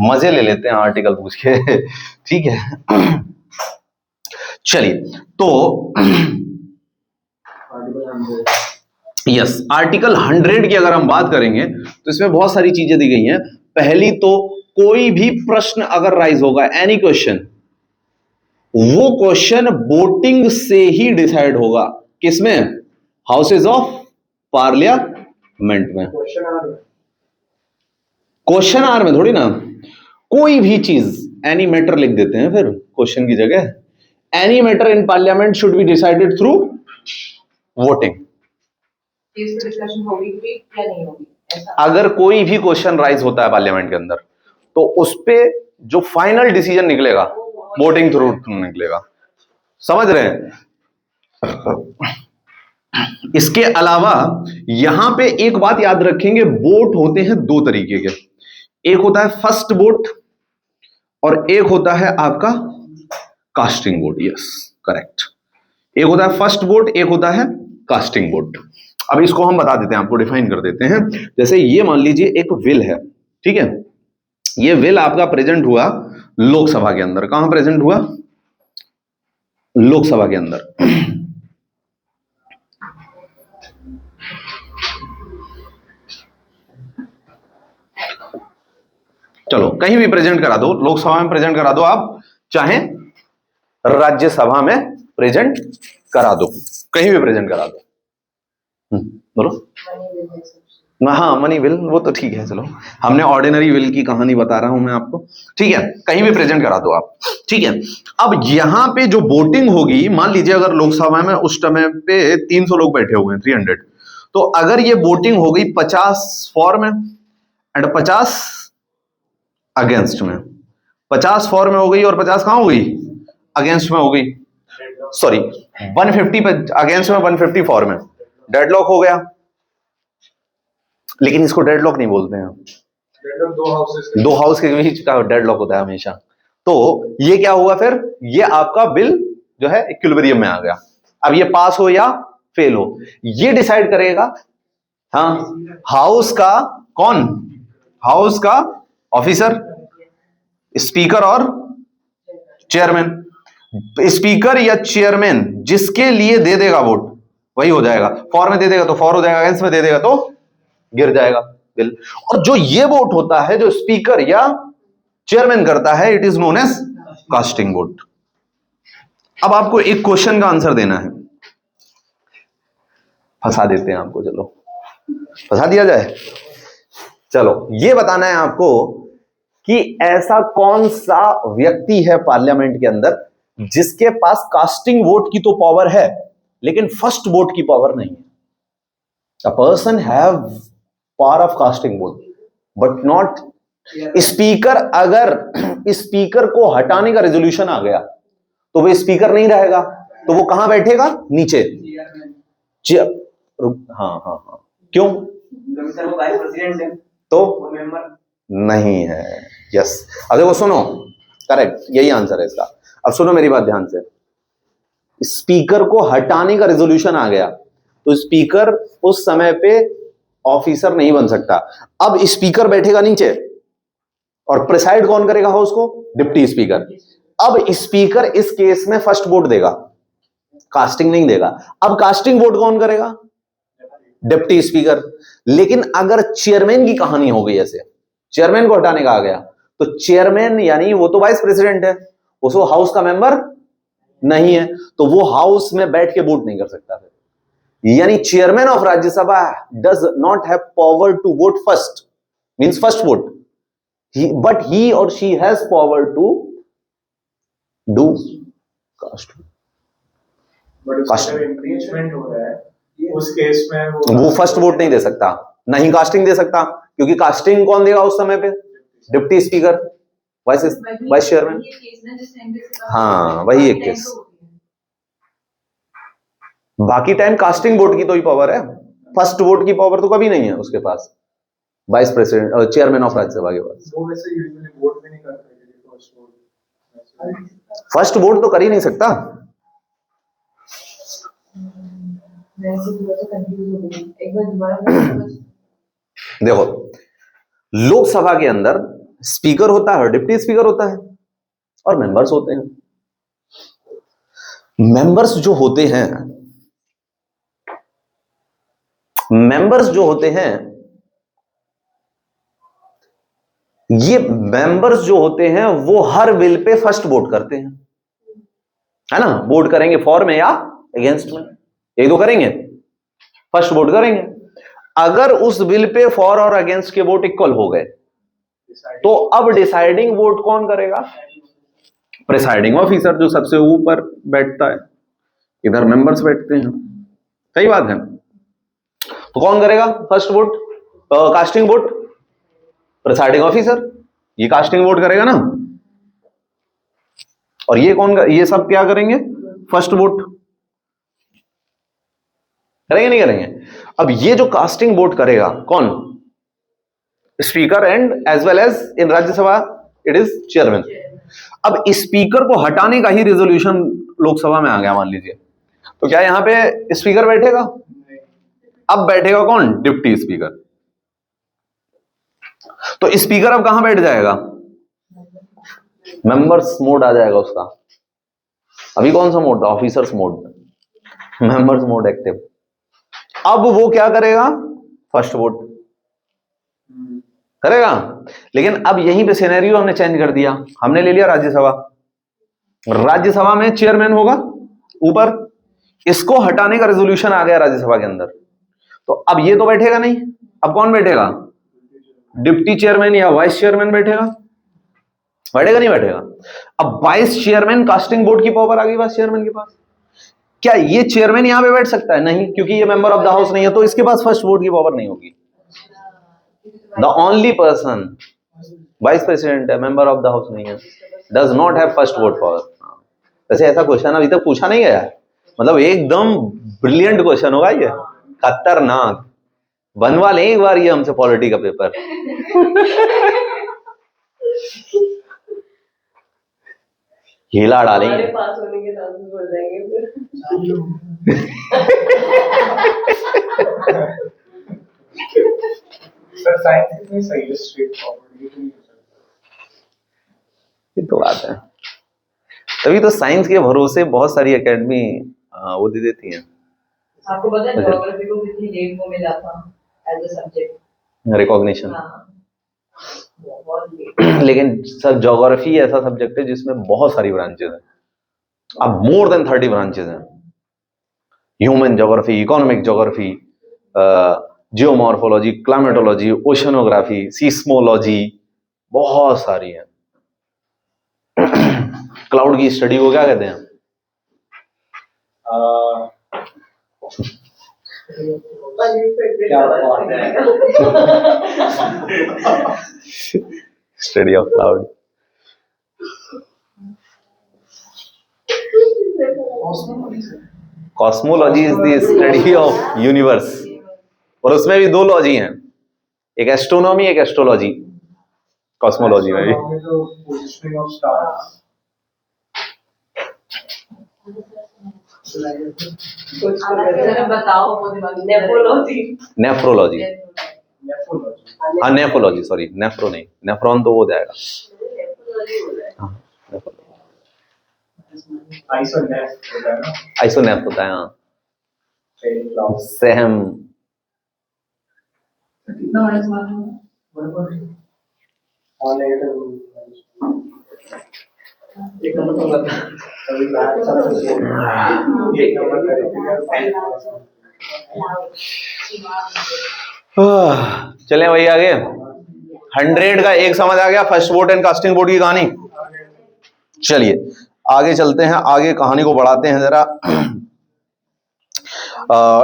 मजे ले लेते हैं आर्टिकल पूछ के। ठीक है, चलिए तो यस, आर्टिकल 100 की अगर हम बात करेंगे तो इसमें बहुत सारी चीजें दी गई हैं। पहली तो कोई भी प्रश्न अगर राइज होगा, एनी क्वेश्चन, वो क्वेश्चन वोटिंग से ही डिसाइड होगा। किसमें? हाउसेज ऑफ पार्लियामेंट में। क्वेश्चन आर में थोड़ी ना। कोई भी चीज, एनी मैटर लिख देते हैं फिर क्वेश्चन की जगह। Any matter in parliament should be decided through voting. Discussion होगी भी या नहीं होगी, ऐसा। अगर कोई भी क्वेश्चन राइज होता है पार्लियामेंट के अंदर तो उस पे जो फाइनल डिसीजन निकलेगा वोटिंग थ्रू निकलेगा। समझ रहे हैं? इसके अलावा यहां पे एक बात याद रखेंगे, वोट होते हैं दो तरीके के। एक होता है फर्स्ट वोट और एक होता है आपका कास्टिंग वोट। Yes, correct. एक होता है फर्स्ट वोट, एक होता है कास्टिंग वोट। अब इसको हम बता देते हैं, आपको डिफाइन कर देते हैं। जैसे ये मान लीजिए एक विल है, ठीक है। ये विल आपका प्रेजेंट हुआ लोकसभा के अंदर। कहां प्रेजेंट हुआ? लोकसभा के अंदर। चलो कहीं भी प्रेजेंट करा दो, लोकसभा में प्रेजेंट करा दो आप, चाहे राज्यसभा में प्रेजेंट करा दो, कहीं भी प्रेजेंट करा दो। बोलो। हाँ, मनी विल, वो तो ठीक है। चलो, हमने ऑर्डिनरी विल की कहानी बता रहा हूं मैं आपको। ठीक है, कहीं भी प्रेजेंट करा दो आप। ठीक है, अब यहां पे जो वोटिंग होगी, मान लीजिए अगर लोकसभा में उस समय पे 300 लोग बैठे हुए हैं, 300, तो अगर ये वोटिंग हो गई 50 फॉर में एंड 50 अगेंस्ट में, 50 फॉर में हो गई और 50 कहां हो गई? अगेंस्ट में हो गई। सॉरी, 150 अगेंस्ट में, 150 फॉर में, डेडलॉक हो गया। लेकिन इसको डेडलॉक नहीं बोलते हैं। दो हाउस के बीच का डेडलॉक होता है हमेशा। तो ये क्या हुआ फिर? ये आपका बिल जो है इक्विलिब्रियम में आ गया। अब ये पास हो या फेल हो, ये डिसाइड करेगा हाँ हाउस का कौन? हाउस का ऑफिसर, स्पीकर और चेयरमैन। स्पीकर या चेयरमैन जिसके लिए दे देगा वोट वही हो जाएगा। फॉर में दे देगा तो फॉर हो जाएगा, अगेंस्ट में दे देगा तो गिर जाएगा बिल। और जो ये वोट होता है जो स्पीकर या चेयरमैन करता है, it is known as casting vote. अब आपको एक क्वेश्चन का आंसर देना है, फंसा देते हैं आपको। चलो फंसा दिया जाए। चलो ये बताना है आपको कि ऐसा कौन सा व्यक्ति है पार्लियामेंट के अंदर जिसके पास कास्टिंग वोट की तो पावर है लेकिन फर्स्ट वोट की पावर नहीं है। A person have power of casting vote but not speaker. अगर स्पीकर को हटाने का रेजोल्यूशन आ गया तो वो स्पीकर नहीं रहेगा, तो वो कहां बैठेगा? नीचे। हाँ, क्यों? वाइस प्रेसिडेंट है तो वो मेंबर नहीं है। यस, अब देखो सुनो, करेक्ट, यही आंसर है इसका। अब सुनो मेरी बात ध्यान से। स्पीकर को हटाने का रेजोल्यूशन आ गया तो स्पीकर उस समय पे ऑफिसर नहीं बन सकता। अब स्पीकर बैठेगा नीचे और प्रिसाइड कौन करेगा हाउस को? Deputy speaker. अब स्पीकर इस केस में फर्स्ट वोट देगा, कास्टिंग नहीं देगा। अब कास्टिंग वोट कौन करेगा? Deputy speaker. लेकिन अगर चेयरमैन की कहानी हो गई, ऐसे चेयरमैन को हटाने का आ गया, तो चेयरमैन यानी वो तो वाइस प्रेसिडेंट है, उसको हाउस का मेंबर नहीं है, तो वो हाउस में बैठ के वोट नहीं कर सकता फिर। यानी chairman of Rajya Sabha does not have power to vote first, means first vote, but he और she has power to do cast. But उसका जब इम्पीचमेंट हो रहा है उस केस में वो फर्स्ट वोट नहीं दे सकता, नहीं कास्टिंग दे सकता, क्योंकि कास्टिंग कौन देगा उस समय पे? Deputy speaker, vice chairman. हाँ, वही एक केस। बाकी टाइम कास्टिंग वोट की तो ही पावर है, फर्स्ट वोट की पावर तो कभी नहीं है उसके पास, वाइस प्रेसिडेंट और चेयरमैन ऑफ राज्यसभा के पास। वो वैसे यूजुअली वोट भी नहीं करते फर्स्ट वोट। फर्स्ट वोट तो कर ही नहीं सकता। देखो, लोकसभा के अंदर स्पीकर होता है और डिप्टी स्पीकर होता है और मेंबर्स होते हैं। मेंबर्स जो होते हैं, मेंबर्स जो होते हैं, ये मेंबर्स जो होते हैं वो हर बिल पे फर्स्ट वोट करते हैं, है ना? वोट करेंगे फॉर में या अगेंस्ट में, एक दो करेंगे, फर्स्ट वोट करेंगे। अगर उस बिल पे फॉर और अगेंस्ट के वोट इक्वल हो गए तो अब डिसाइडिंग वोट कौन करेगा? प्रिसाइडिंग ऑफिसर, जो सबसे ऊपर बैठता है, इधर मेंबर्स बैठते हैं, सही बात है। तो कौन करेगा first vote? Casting vote, presiding officer, ये कास्टिंग वोट करेगा ना। और ये कौन, ये सब क्या करेंगे? फर्स्ट वोट करेंगे, नहीं करेंगे? अब ये जो कास्टिंग वोट करेगा कौन? Speaker and as well as in Rajya Sabha it is chairman. अब स्पीकर को हटाने का ही रेजोल्यूशन लोकसभा में आ गया मान लीजिए, तो क्या यहां पे स्पीकर बैठेगा? अब बैठेगा कौन? Deputy speaker. तो स्पीकर अब कहां बैठ जाएगा? मेंबर्स मोड आ जाएगा उसका। अभी कौन सा मोड था? Officers mode, members mode active. अब वो क्या करेगा? फर्स्ट वोट करेगा। लेकिन अब यहीं पे सिनेरियो हमने चेंज कर दिया, हमने ले लिया राज्यसभा। राज्यसभा में चेयरमैन होगा ऊपर, इसको हटाने का रेजोल्यूशन आ गया राज्यसभा के अंदर, तो अब ये तो बैठेगा नहीं, अब कौन बैठेगा? डिप्टी चेयरमैन या वाइस चेयरमैन बैठेगा। बैठेगा नहीं बैठेगा? अब वाइस चेयरमैन, कास्टिंग वोट की पावर आ गई वाइस चेयरमैन के पास। क्या ये चेयरमैन यहां पे बैठ सकता है? नहीं, क्योंकि ये मेंबर ऑफ द हाउस नहीं है, तो इसके पास फर्स्ट वोट की पावर नहीं होगी। The only person, vice president है, मेंबर ऑफ द हाउस नहीं है, does not have first vote power. वैसे ऐसा क्वेश्चन अभी तक पूछा नहीं गया है, मतलब एकदम ब्रिलियंट क्वेश्चन होगा ये, खतरनाक। बनवा लें एक बार ये हमसे पॉलिटी का पेपर। हिला डालेंगे। पास होने के चांसेस बढ़ जाएंगे सर साइंस में सही है, स्ट्रेट फॉरवर्ड, ये तो नहीं हो सकता। ये तो बात है, तभी तो साइंस के भरोसे बहुत सारी एकेडमी वो दे देती हैं। आपको पता है ज्योग्राफी को कितनी लेट को मिला था एज अ सब्जेक्ट रिकॉग्निशन। बहुत लेट। लेकिन सर ज्योग्राफी ऐसा सब्जेक्ट है जिसमें बहुत सारी ब्रांचेस हैं, अब मोर देन 30 ब्रांचेस हैं। Human geography, economic geography, geomorphology, climatology, oceanography, seismology, बहुत सारी हैं। क्लाउड की स्टडी को क्या कहते हैं? क्या बात है। Study of cloud. Cosmology is the study of universe, और उसमें भी दो लॉजी हैं, एक एस्ट्रोनॉमी, एक एस्ट्रोलॉजी। कॉस्मोलॉजी में भी पोजिशनिंग ऑफ स्टार्स, बताओ नेफ्रोलॉजी। नेफ्रोलॉजी, नेफ्रोलॉजी, हाँ नेफ्रोलॉजी, सॉरी नेफ्रो नहीं, नेफ्रॉन तो वो हो जाएगा। हाँ, आइसोनेफ होता है ना, आइसोनेफ होता है, हाँ। Same cloud. सेहम, कितना बड़ा सवाल है? बराबर। हाँ, नेगेटिव। एक नंबर तो बता अभी मैच एक नंबर चलें भाई आगे। 100 का एक समझ आ गया, first board and casting board की कहानी। चलिए आगे चलते हैं, आगे कहानी को बढ़ाते हैं जरा।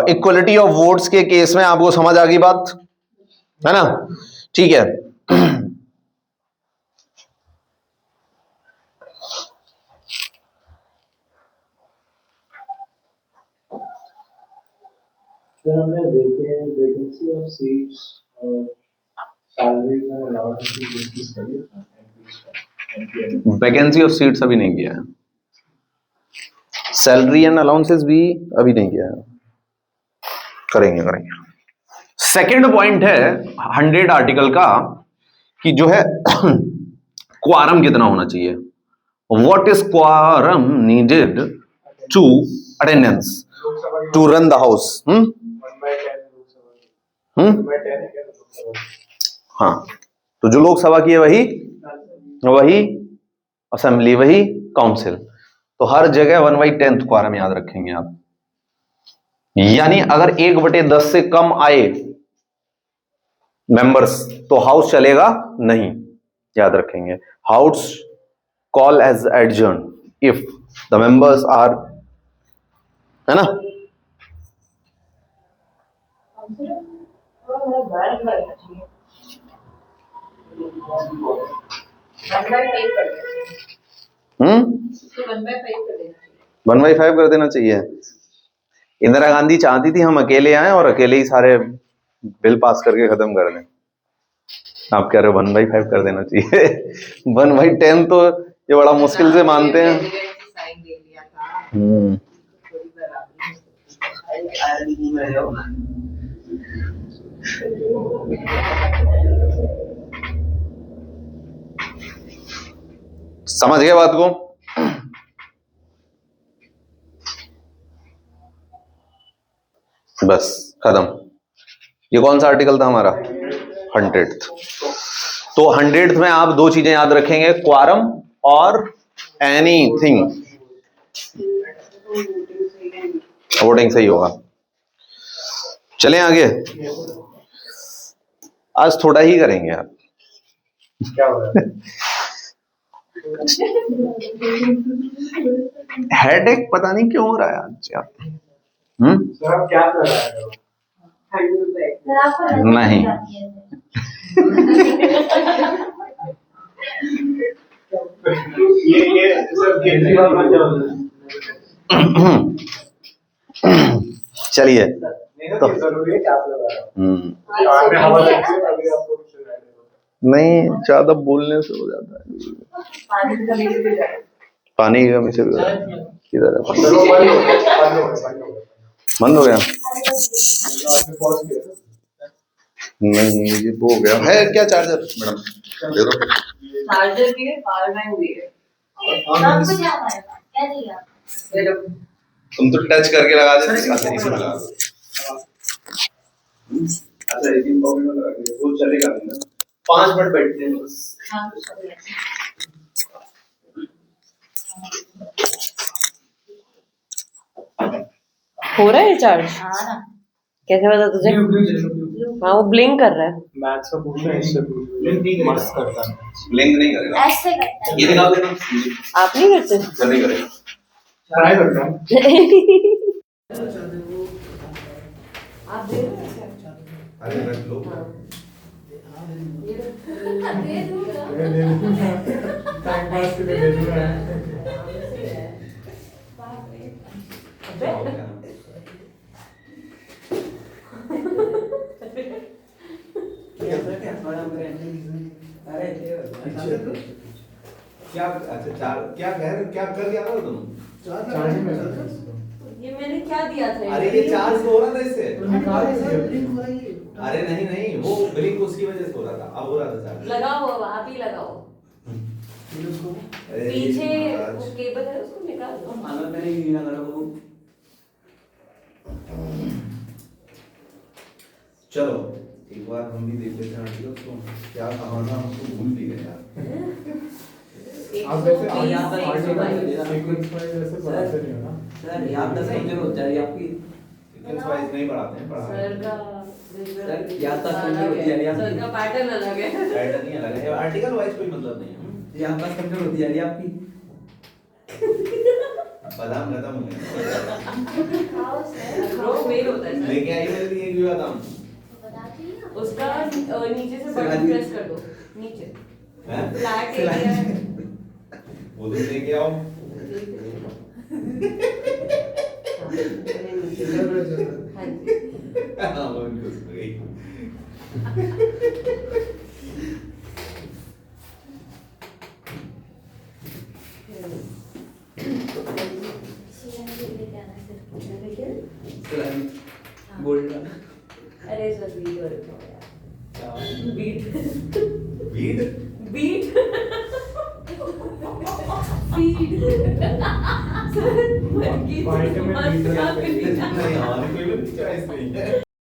इक्वलिटी ऑफ वोट्स के केस में आपको समझ आ गई बात, है ना? ठीक है। सर हमने वैकेंसी ऑफ सीट्स और सैलरी का अलाउंस की डिस्कस करी है। वैकेंसी ऑफ सीट्स अभी नहीं किया है, सैलरी एंड अलाउंसेस भी अभी नहीं किया है, करेंगे करेंगे। सेकंड पॉइंट है 100 आर्टिकल का कि जो है क्वारम कितना होना चाहिए, what is quorum needed to attendance to run the house. 1/10 Lok Sabha 1/10 है क्या लोकसभा? हाँ, तो जो लोकसभा की है वही असेंबली, वही काउंसिल, तो हर जगह 1/10 क्वारम याद रखेंगे आप। यानी अगर 1/10 से कम आए मेंबर्स तो हाउस चलेगा नहीं, याद रखेंगे। House call as adjourn if the members are, है ना? तो 1/5 कर देना चाहिए। 1/5 कर देना चाहिए। इंदिरा गांधी चाहती थी हम अकेले आए और अकेले ही सारे बिल पास करके खत्म कर दें, आप कह रहे हो 1/5 कर देना चाहिए। 1/10 तो ये बड़ा मुश्किल से मानते हैं। साइन दे दिया था। थोड़ी बराबरी। समझ गए बात को? बस खत्म। ये कौन सा आर्टिकल था हमारा? 100th। तो 100th में आप दो चीजें याद रखेंगे, क्वारम और एनीथिंग। वोटिंग सही होगा। चलें आगे, आज थोड़ा ही करेंगे आप। क्या हो रहा है? हेडेक पता नहीं क्यों हो रहा है आज यार। सर आप क्या कर रहे हैं? नहीं ये सर केजरीवाल बन जाओ। चलिए तो जरूरी है क्या कर रहा है? आपने हवा लगती है अभी आपको कुछ सुनाई नहीं नहीं, ज्यादा बोलने से हो जाता है, पानी का भी दे जाए। पानी की कमी से भी हो जाता है। किधर है पानी? चलो बंद हो गया। बंद हो गया? आपने पॉज किया नहीं ये वो हो गया है। क्या चार्जर मैडम दे दो। चार्जर भी है, पावर बैंक भी है। आपको क्या आएगा? क्या चाहिए आपको? ये लो। तुम तो टच करके लगा दे, इसी में लगा दो। अच्छा ये बॉबी में लगा के वो चलेगा नहीं ना? 5 मिनट बैठते हैं बस। हाँ, तो सब है। हो रहा है चार्ज? हाँ ना। कैसे पता तुझे? हाँ वो ब्लिंक कर रहा है। मैथ्स का पूछना है, इससे पूछ मस्त करता है। ब्लिंक नहीं करेगा। ऐसे करता है। ये दिखा देना, आप नहीं करते? जल्दी करेगा। ट्राई करता हूँ। आप दे रहे हो क्या? अरे रख लो। टाइम पास के लिए दे दूंगा। क्या अच्छा चार क्या कर दिया था तुम? चार्जिंग में लगा ये मैंने क्या दिया था? अरे ये चार्ज हो रहा था इससे। तो निकाल दिया। अरे नहीं वो ब्लिंक उसकी वजह से हो रहा था, अब हो रहा था चार्ज। लगाओ, अब आप ही लगाओ। अरे पीछे महाराज। वो केबल है उसको निकाल दो। चलो एक बार हम भी देख लेते हैं आर्टिकल को, क्या कहा था हमको भूल भी गए यार। आप वैसे और यहाँ तक सीक्वेंस वाइज ऐसे पढ़ाते नहीं हो ना? सर याद तक कमजोर हो जा रही है आपकी सीक्वेंस वाइज नहीं पढ़ाते हैं, पढ़ाते हैं। सर याद तक कमजोर होती जा रही है सर आपकी का पैटर्न अलग है पैटर्न ही अलग है, आर्टिकल वाइज कोई मतलब नहीं है। याद तक कमजोर होती जा रही है आपकी बादाम खत्म हो गया। खाओ सर ब्रो मेल होता है सर लेके आई मेरे लिए एक भी बादाम। बताती है ना उसका नीचे से सर, बटन आगे- प्रेस कर दो नीचे हैं? फ्लैट एरिया है वो तुम लेके आओ। हाँ जी हाँ, वो उनको सुन गई। सीएम लेके आना सर गोल्ड अरे सर बीट और beat beat? Beat beat sir Vitamin B12 मस्का नहीं, हमारे कोई भी चॉइस नहीं है।